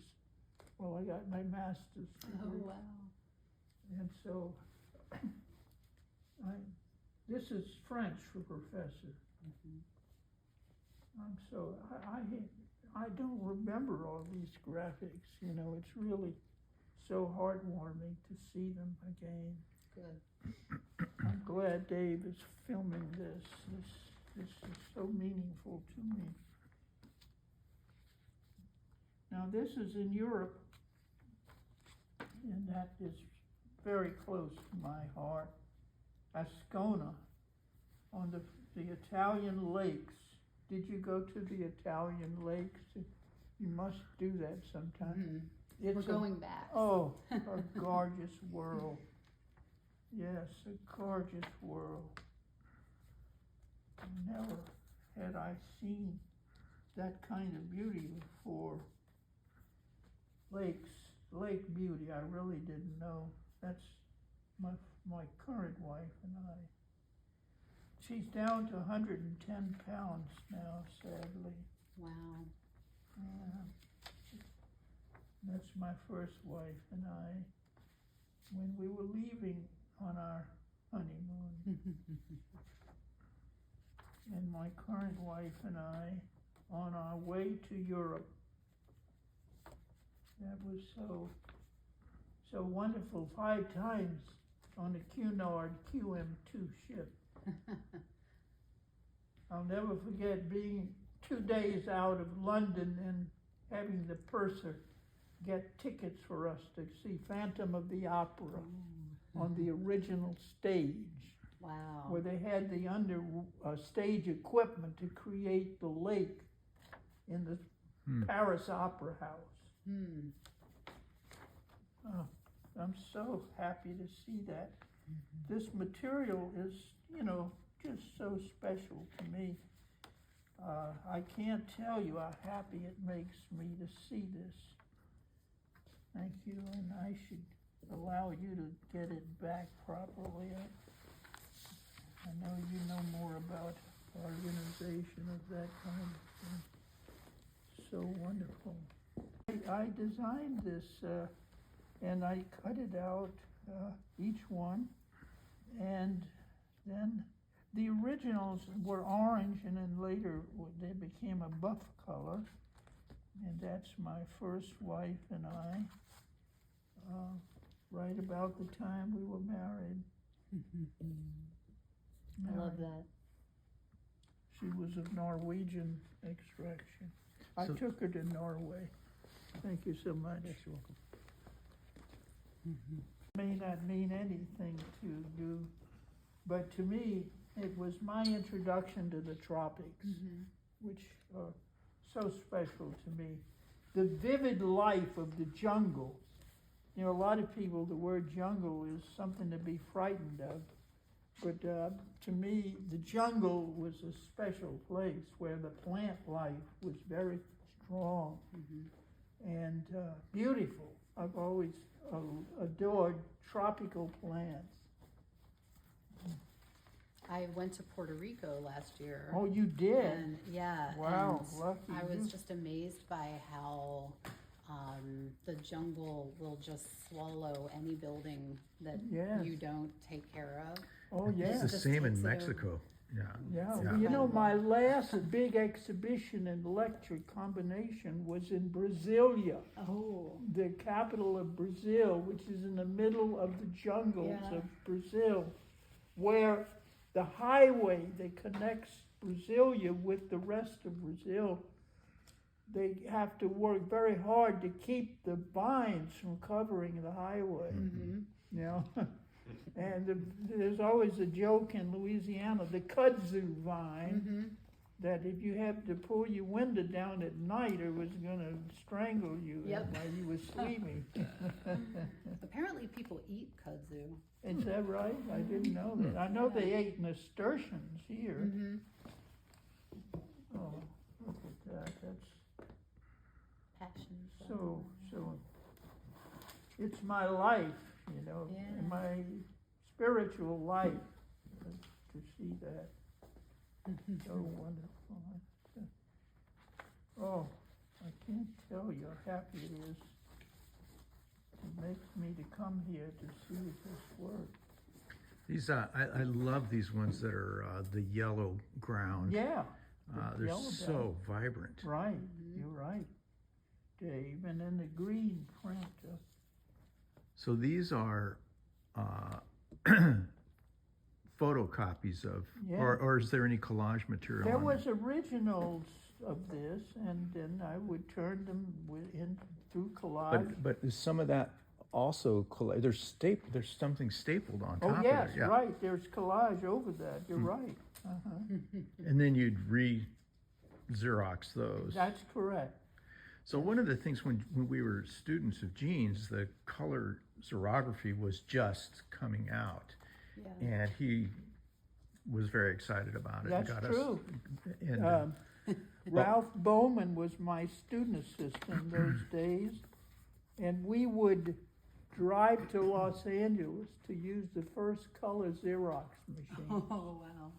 while I got my master's degree. Oh, wow. And so this is French for professor. Mm-hmm. I don't remember all these graphics, you know, it's really so heartwarming to see them again. Good. I'm glad Dave is filming this. This is so meaningful to me. Now this is in Europe, and that is very close to my heart. Ascona, on the Italian lakes. Did you go to the Italian lakes? You must do that sometime. Mm-hmm. We're going back. Oh, a gorgeous world. Yes, a gorgeous world. Never had I seen that kind of beauty before. Lake beauty, I really didn't know. That's my current wife and I. She's down to 110 pounds now, sadly. Wow. That's my first wife and I. When we were leaving on our honeymoon, And my current wife and I on our way to Europe. That was so wonderful. 5 times on the Cunard QM2 ship. I'll never forget being 2 days out of London and having the purser get tickets for us to see Phantom of the Opera on the original stage, Wow. where they had the stage equipment to create the lake in the Paris Opera House. Hmm. Oh, I'm so happy to see that. This material is, just so special to me. I can't tell you how happy it makes me to see this. Thank you, and I should allow you to get it back properly. I know you know more about organization of that kind of thing. So wonderful. I designed this, and I cut it out, each one, and then the originals were orange, and then later they became a buff color, and that's my first wife and I, right about the time we were married. I love that. She was of Norwegian extraction. I So- took her to Norway. Thank you so much. Yes, you're welcome. May not mean anything to you, but to me, it was my introduction to the tropics, which are so special to me. The vivid life of the jungle. A lot of people, the word jungle is something to be frightened of. But to me, the jungle was a special place where the plant life was very strong and beautiful. I've always adored tropical plants. I went to Puerto Rico last year. Oh, you did? And yeah. Wow, and lucky I was you. just amazed by how the jungle will just swallow any building that Yes. you don't take care of. Oh, It's yeah. the Just same in takes it over. Mexico. Yeah. Yeah, It's well, incredible. my last big exhibition and lecture combination was in Brasilia, Oh. the capital of Brazil, which is in the middle of the jungles Yeah. of Brazil, where the highway that connects Brasilia with the rest of Brazil, they have to work very hard to keep the vines from covering the highway. You know, and there's always a joke in Louisiana, the kudzu vine, that if you have to pull your window down at night, it was going to strangle you Yep. while you were sleeping. Apparently people eat kudzu. Is that right? I didn't know that. I know they ate nasturtiums here. Oh, look at that. That's Passion. so. It's my life, Yeah. my spiritual life to see that. So wonderful. Oh, I can't tell you how happy it is. It makes me to come here to see this work. These, I love these ones that are the yellow ground. Yeah, They're yellow so vibrant. right. You're right, Dave. And then the green print. So these are photocopies of, Yeah. or is there any collage material? There on was originals of this, and then I would turn them in through collage. But is some of that also there's something stapled on top Oh, yes, of it? Yeah. right, there's collage over that, you're right. And then you'd Xerox those. That's correct. So one of the things when we were students of Gene's, the color xerography was just coming out. Yeah. And he was very excited about it. That's and got true. Us, and, Ralph Bowman was my student assistant those days, and we would drive to Los Angeles to use the first color Xerox machine. Oh, wow.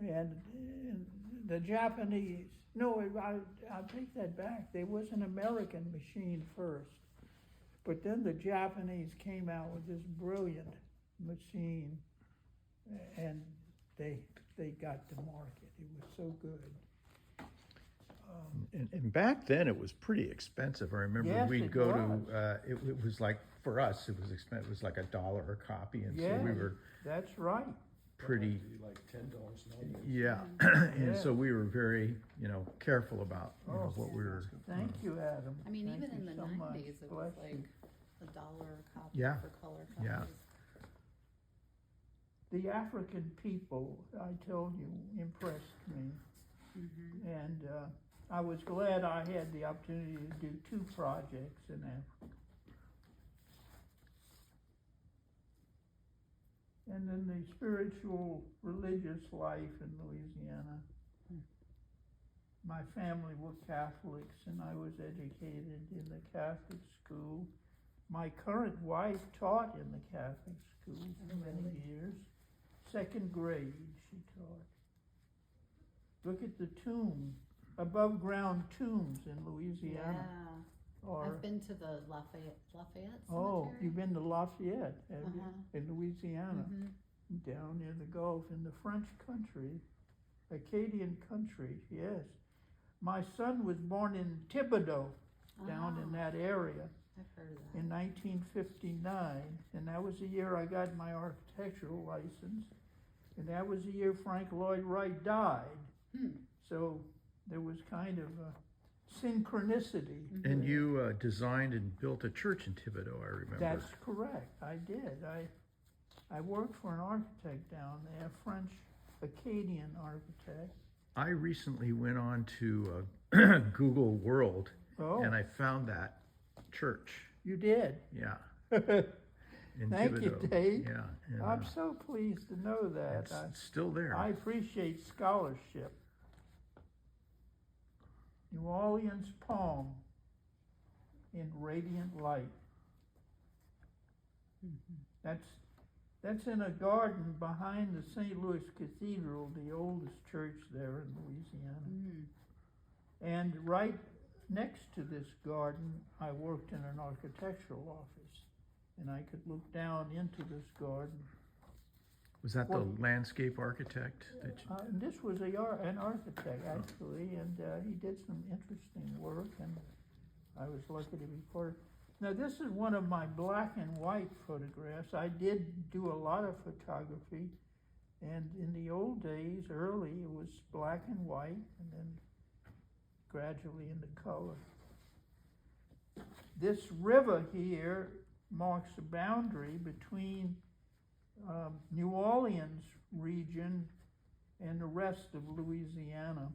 And the Japanese, no, I'll take that back. There was an American machine first. But then the Japanese came out with this brilliant machine. and they got the market. It was so good. And back then, it was pretty expensive. I remember Yes, we'd it go was. to, it was like, for us, it was expensive. It was like $1 a copy, and so we Yes, were that's right. pretty, Like $10 nowadays. yeah. And so Yeah. we were very, very about, Oh, what we were. Thank you, Adam. I mean, Thank even in you the so much. 90s, it Bless was you. like $1 a copy Yeah. for color copies. Yeah. The African people, I told you, impressed me. Mhm. And I was glad I had the opportunity to do 2 projects in Africa. And then the spiritual, religious life in Louisiana. My family were Catholics, and I was educated in the Catholic school. My current wife taught in the Catholic school for many years. 2nd grade she taught. Look at the tomb, above ground tombs in Louisiana. Yeah, Or, I've been to the Lafayette Cemetery. oh, you've been to Lafayette, have you? Uh-huh. In Louisiana, Mhm. down near the Gulf, in the French country, Acadian country, yes. My son was born in Thibodaux, down in Oh, that area, I've heard of that. in 1959, and that was the year I got my architectural license, and that was the year Frank Lloyd Wright died. Hmm. So there was kind of a synchronicity. And you designed and built a church in Thibodaux, I remember. That's correct, I did. I worked for an architect down there, French Acadian architect. I recently went on to Google World, Oh, and I found that church. you did? Yeah. In Thank you, Thibodaux. Dave. Yeah. And, I'm so pleased to know that. it's still there. I appreciate scholarship. New Orleans Palm in radiant light. That's in a garden behind the St. Louis Cathedral, the oldest church there in Louisiana. Mm. And right next to this garden, I worked in an architectural office, and I could look down into this garden. Was that Well- the landscape architect that you? And this was an architect, actually, and he did some interesting work, and I was lucky to be part of. Now, this is one of my black and white photographs. I did do a lot of photography, and in the old days, early, it was black and white, and then gradually into color. This river here marks the boundary between New Orleans region and the rest of Louisiana.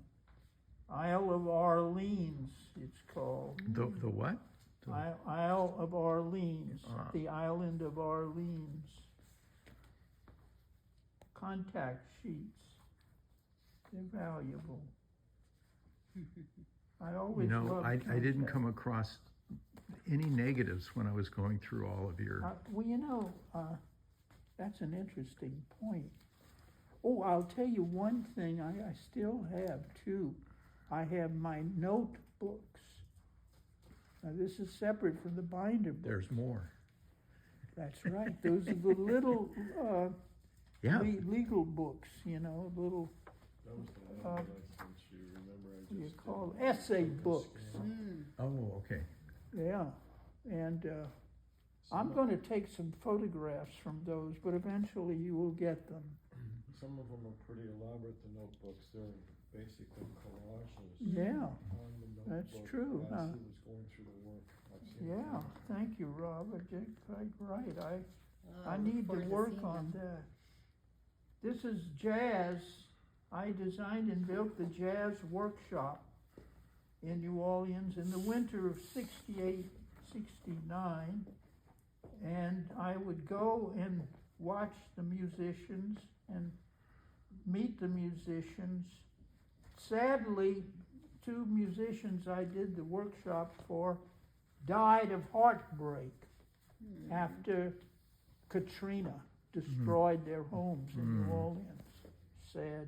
Isle of Orleans, it's called. The what? Isle of Orleans, Ah. the island of Orleans. Contact sheets, they're valuable. I always loved I didn't contact. come across any negatives when I was going through all of your. Well, that's an interesting point. Oh, I'll tell you one thing I still have too. I have my notebooks. Now, this is separate from the binder book. There's more. That's right. Those are the little Yeah. legal books, little, That was the one license, you remember I what do you just call did. it, essay books. Mm. Oh, okay. Yeah, and I'm going to take some photographs from those, but eventually you will get them. Some of them are pretty elaborate, the notebooks, they're basically collages. Yeah, On the that's notebook true, as huh? he was going through the work. I've seen yeah. that. Thank you, Robert. You're quite right. Oh, I look need to forward work seeing on them. that. This is jazz. I designed and built the jazz workshop in New Orleans in the winter of 68, 69. And I would go and watch the musicians and meet the musicians. Sadly, 2 musicians I did the workshop for died of heartbreak after Katrina destroyed their homes in New Orleans. Sad.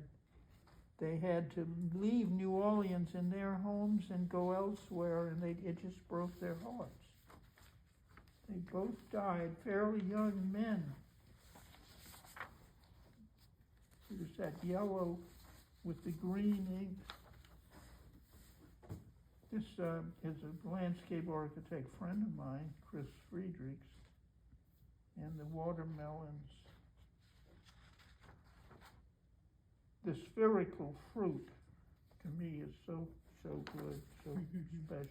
They had to leave New Orleans in their homes and go elsewhere, and it just broke their hearts. They both died, fairly young men. that yellow with the green ink. This is a landscape architect friend of mine, Chris Friedrichs, and the watermelons. The spherical fruit, to me, is so good, so special.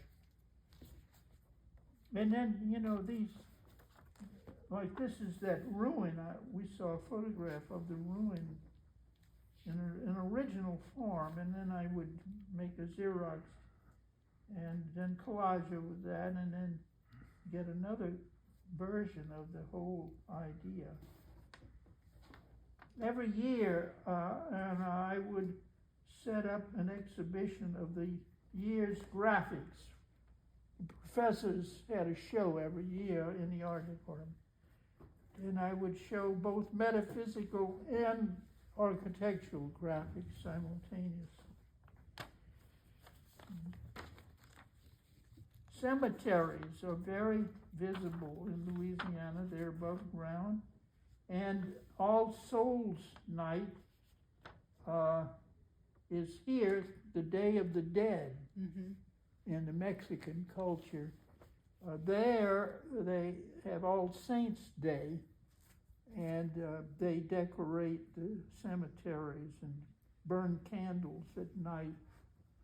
And then, you know, these, like this is that ruin. We saw a photograph of the ruin in an original form, and then I would make a Xerox and then collage it with that, and then get another version of the whole idea. Every year, and I would set up an exhibition of the year's graphics. Professors had a show every year in the art department, and I would show both metaphysical and architectural graphics simultaneously. Cemeteries are very visible in Louisiana. They're above ground, and All Souls Night is here, the Day of the Dead. In the Mexican culture. There they have All Saints Day, and they decorate the cemeteries and burn candles at night,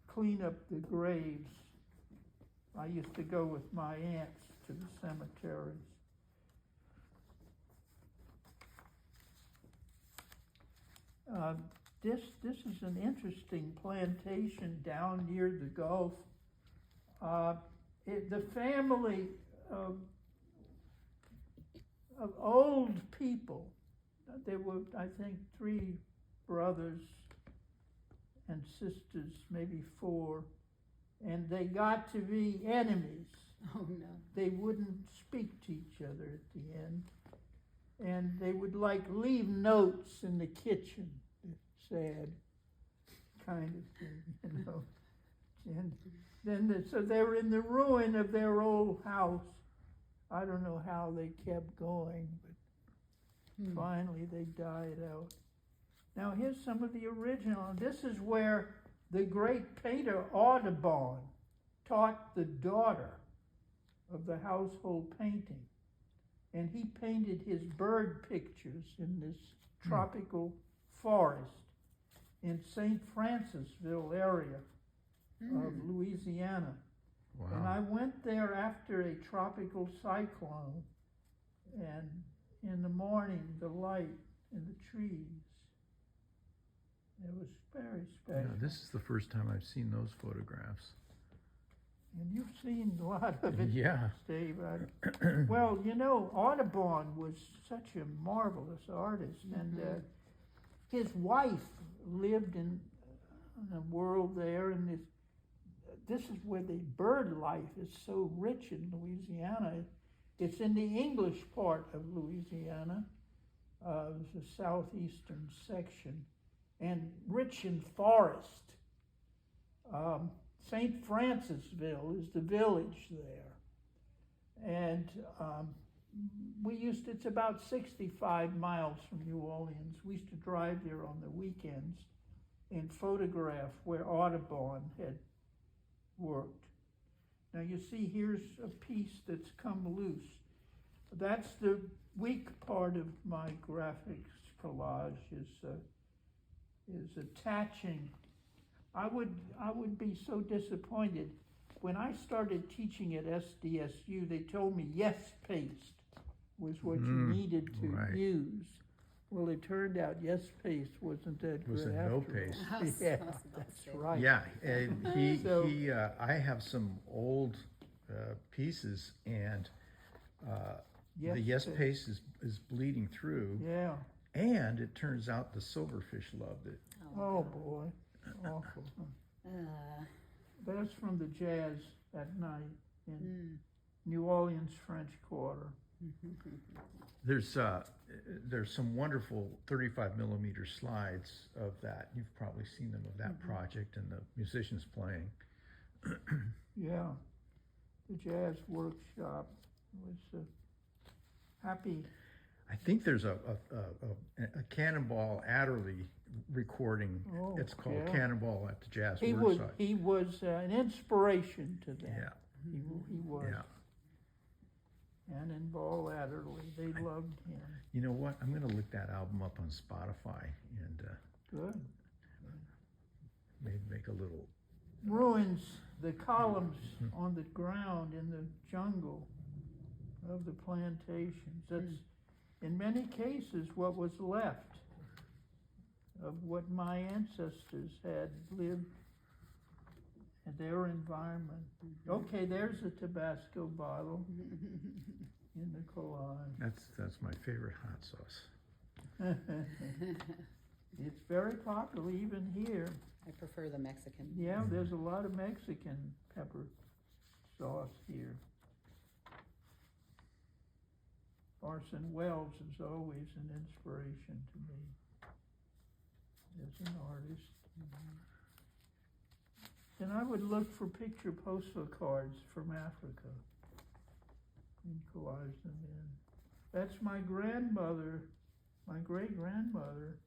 clean up the graves. I used to go with my aunts to the cemeteries. This is an interesting plantation down near the Gulf. The family of old people, there were, I think, 3 brothers and sisters, maybe 4, and they got to be enemies. Oh, no. They wouldn't speak to each other at the end, and they would leave notes in the kitchen, sad kind of thing, you know. And then so they were in the ruin of their old house. I don't know how they kept going, but finally they died out. Now here's some of the original. This is where the great painter Audubon taught the daughter of the household painting. And he painted his bird pictures in this tropical forest in St. Francisville area of Louisiana. Wow. And I went there after a tropical cyclone, and in the morning, the light in the trees. It was very Yeah, special. this is the first time I've seen those photographs. And you've seen a lot of it, Yeah. Steve. Well, you know, Audubon was such a marvelous artist, and his wife lived in a world there, and this is where the bird life is so rich in Louisiana. It's in the English part of Louisiana, the southeastern section, and rich in forest. St. Francisville is the village there. And it's about 65 miles from New Orleans. We used to drive there on the weekends and photograph where Audubon had worked. Now you see here's a piece that's come loose. That's the weak part of my graphics collage is attaching. I would be so disappointed. When I started teaching at SDSU, they told me yes paste was what you needed to use. Well, it turned out yes paste wasn't that good. Was it after no all. paste? Yeah, that's right. Yeah, and I have some old pieces, and the yes paste is bleeding through. Yeah. And it turns out the silverfish loved it. Oh boy, awful. That's from the Jazz at Night in New Orleans French Quarter. There's some wonderful 35 millimeter slides of that. You've probably seen them of that project and the musicians playing. Yeah, the Jazz Workshop was happy. I think there's a Cannonball Adderley recording. Oh, It's called yeah. Cannonball at the Jazz He Workshop. was an inspiration to them. Yeah, He was. yeah. And in Ball Adderley, they loved him. You know what? I'm gonna look that album up on Spotify and Good. maybe make a little. Ruins, the columns on the ground in the jungle of the plantations. That's, in many cases, what was left of what my ancestors had lived in their environment. Okay, there's a Tabasco bottle in the collage. That's my favorite hot sauce. It's very popular even here. I prefer the Mexican. Yeah, there's a lot of Mexican pepper sauce here. Orson Welles is always an inspiration to me as an artist. And I would look for picture postal cards from Africa and collage them in. That's my grandmother, my great-grandmother.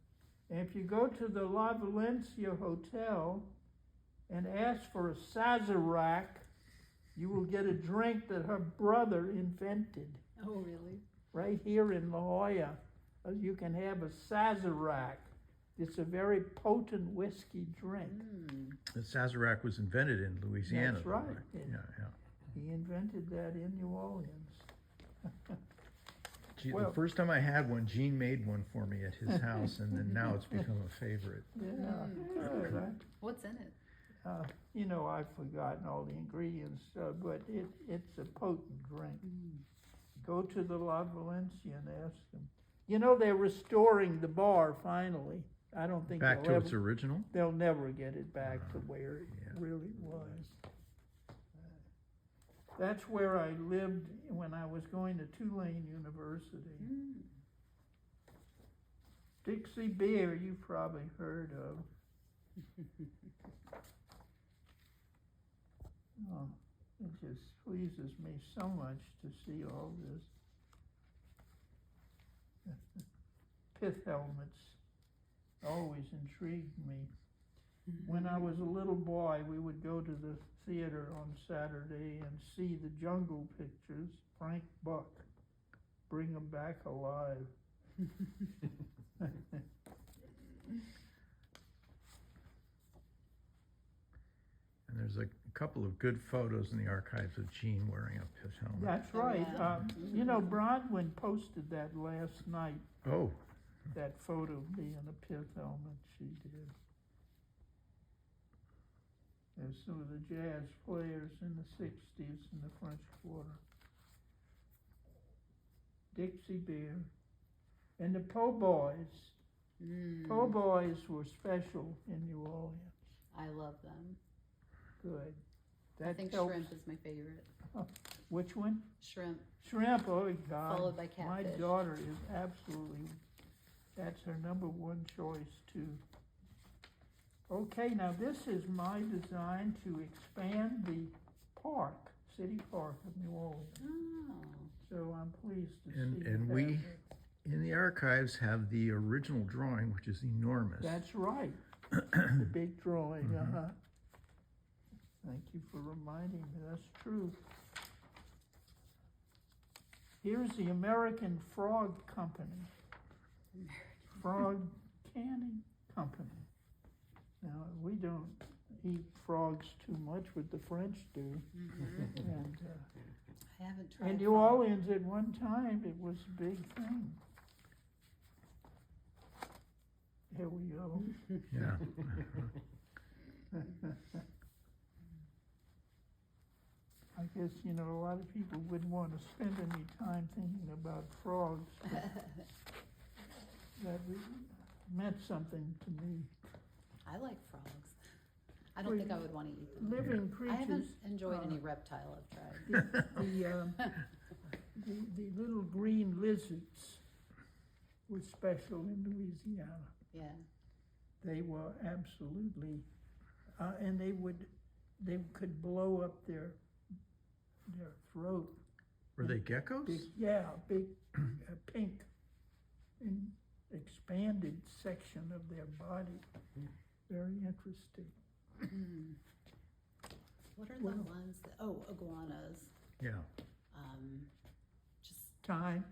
And if you go to the La Valencia Hotel and ask for a Sazerac, you will get a drink that her brother invented. Oh, really? Right here in La Jolla, you can have a Sazerac. It's a very potent whiskey drink. The Sazerac was invented in Louisiana. That's though, right. Yeah, yeah. He invented that in New Orleans. Gee, Well- the first time I had one, Gene made one for me at his house, and then now it's become a favorite. Yeah, good. What's in it? You know, I've forgotten all the ingredients, but it's a potent drink. Go to the La Valencia and ask them. You know, they're restoring the bar finally. I don't think Back they'll to ever, its original. they'll never get it back to where it Yeah. really was. That's where I lived when I was going to Tulane University. Dixie Beer, you've probably heard of. Oh, it just pleases me so much to see all this. Pith helmets always intrigued me. When I was a little boy, we would go to the theater on Saturday and see the Jungle Pictures, Frank Buck, bring them back alive. And there's a couple of good photos in the archives of Gene wearing a pith helmet. That's Oh, right. yeah. You know, Bronwyn posted that last night, Oh, that photo of me in a pith helmet she did. There's some of the jazz players in the 60s in the French Quarter. Dixie Beer. And the Po' Boys. Po' Boys were special in New Orleans. I love them. Good. I That think helps. shrimp is my favorite. Which one? Shrimp. Shrimp, oh God. Followed by My catfish. daughter is absolutely, that's her number one choice too. Okay, now this is my design to expand the park, city park of New Orleans. Oh. So I'm pleased to And- see. and you we- have it. in the archives have the original drawing, which is enormous. That's right, the big drawing, Mhm. Thank you for reminding me, that's true. Here's the American Frog Company. Frog Canning Company. Now, we don't eat frogs too much, what the French do. And I haven't tried. in New frog. Orleans at one time, it was a big thing. Here we go. Yeah. I guess, you know, a lot of people wouldn't want to spend any time thinking about frogs. But that meant something to me. I like frogs. I don't think I would want to eat them. Living I haven't creatures. enjoyed any reptile I've tried. The little green lizards were special in Louisiana. Yeah. They were absolutely, and they could blow up their throat. Were they geckos? Big, pink. And expanded section of their body. Very interesting. What are Well- the ones that, oh, iguanas, Yeah. just Time.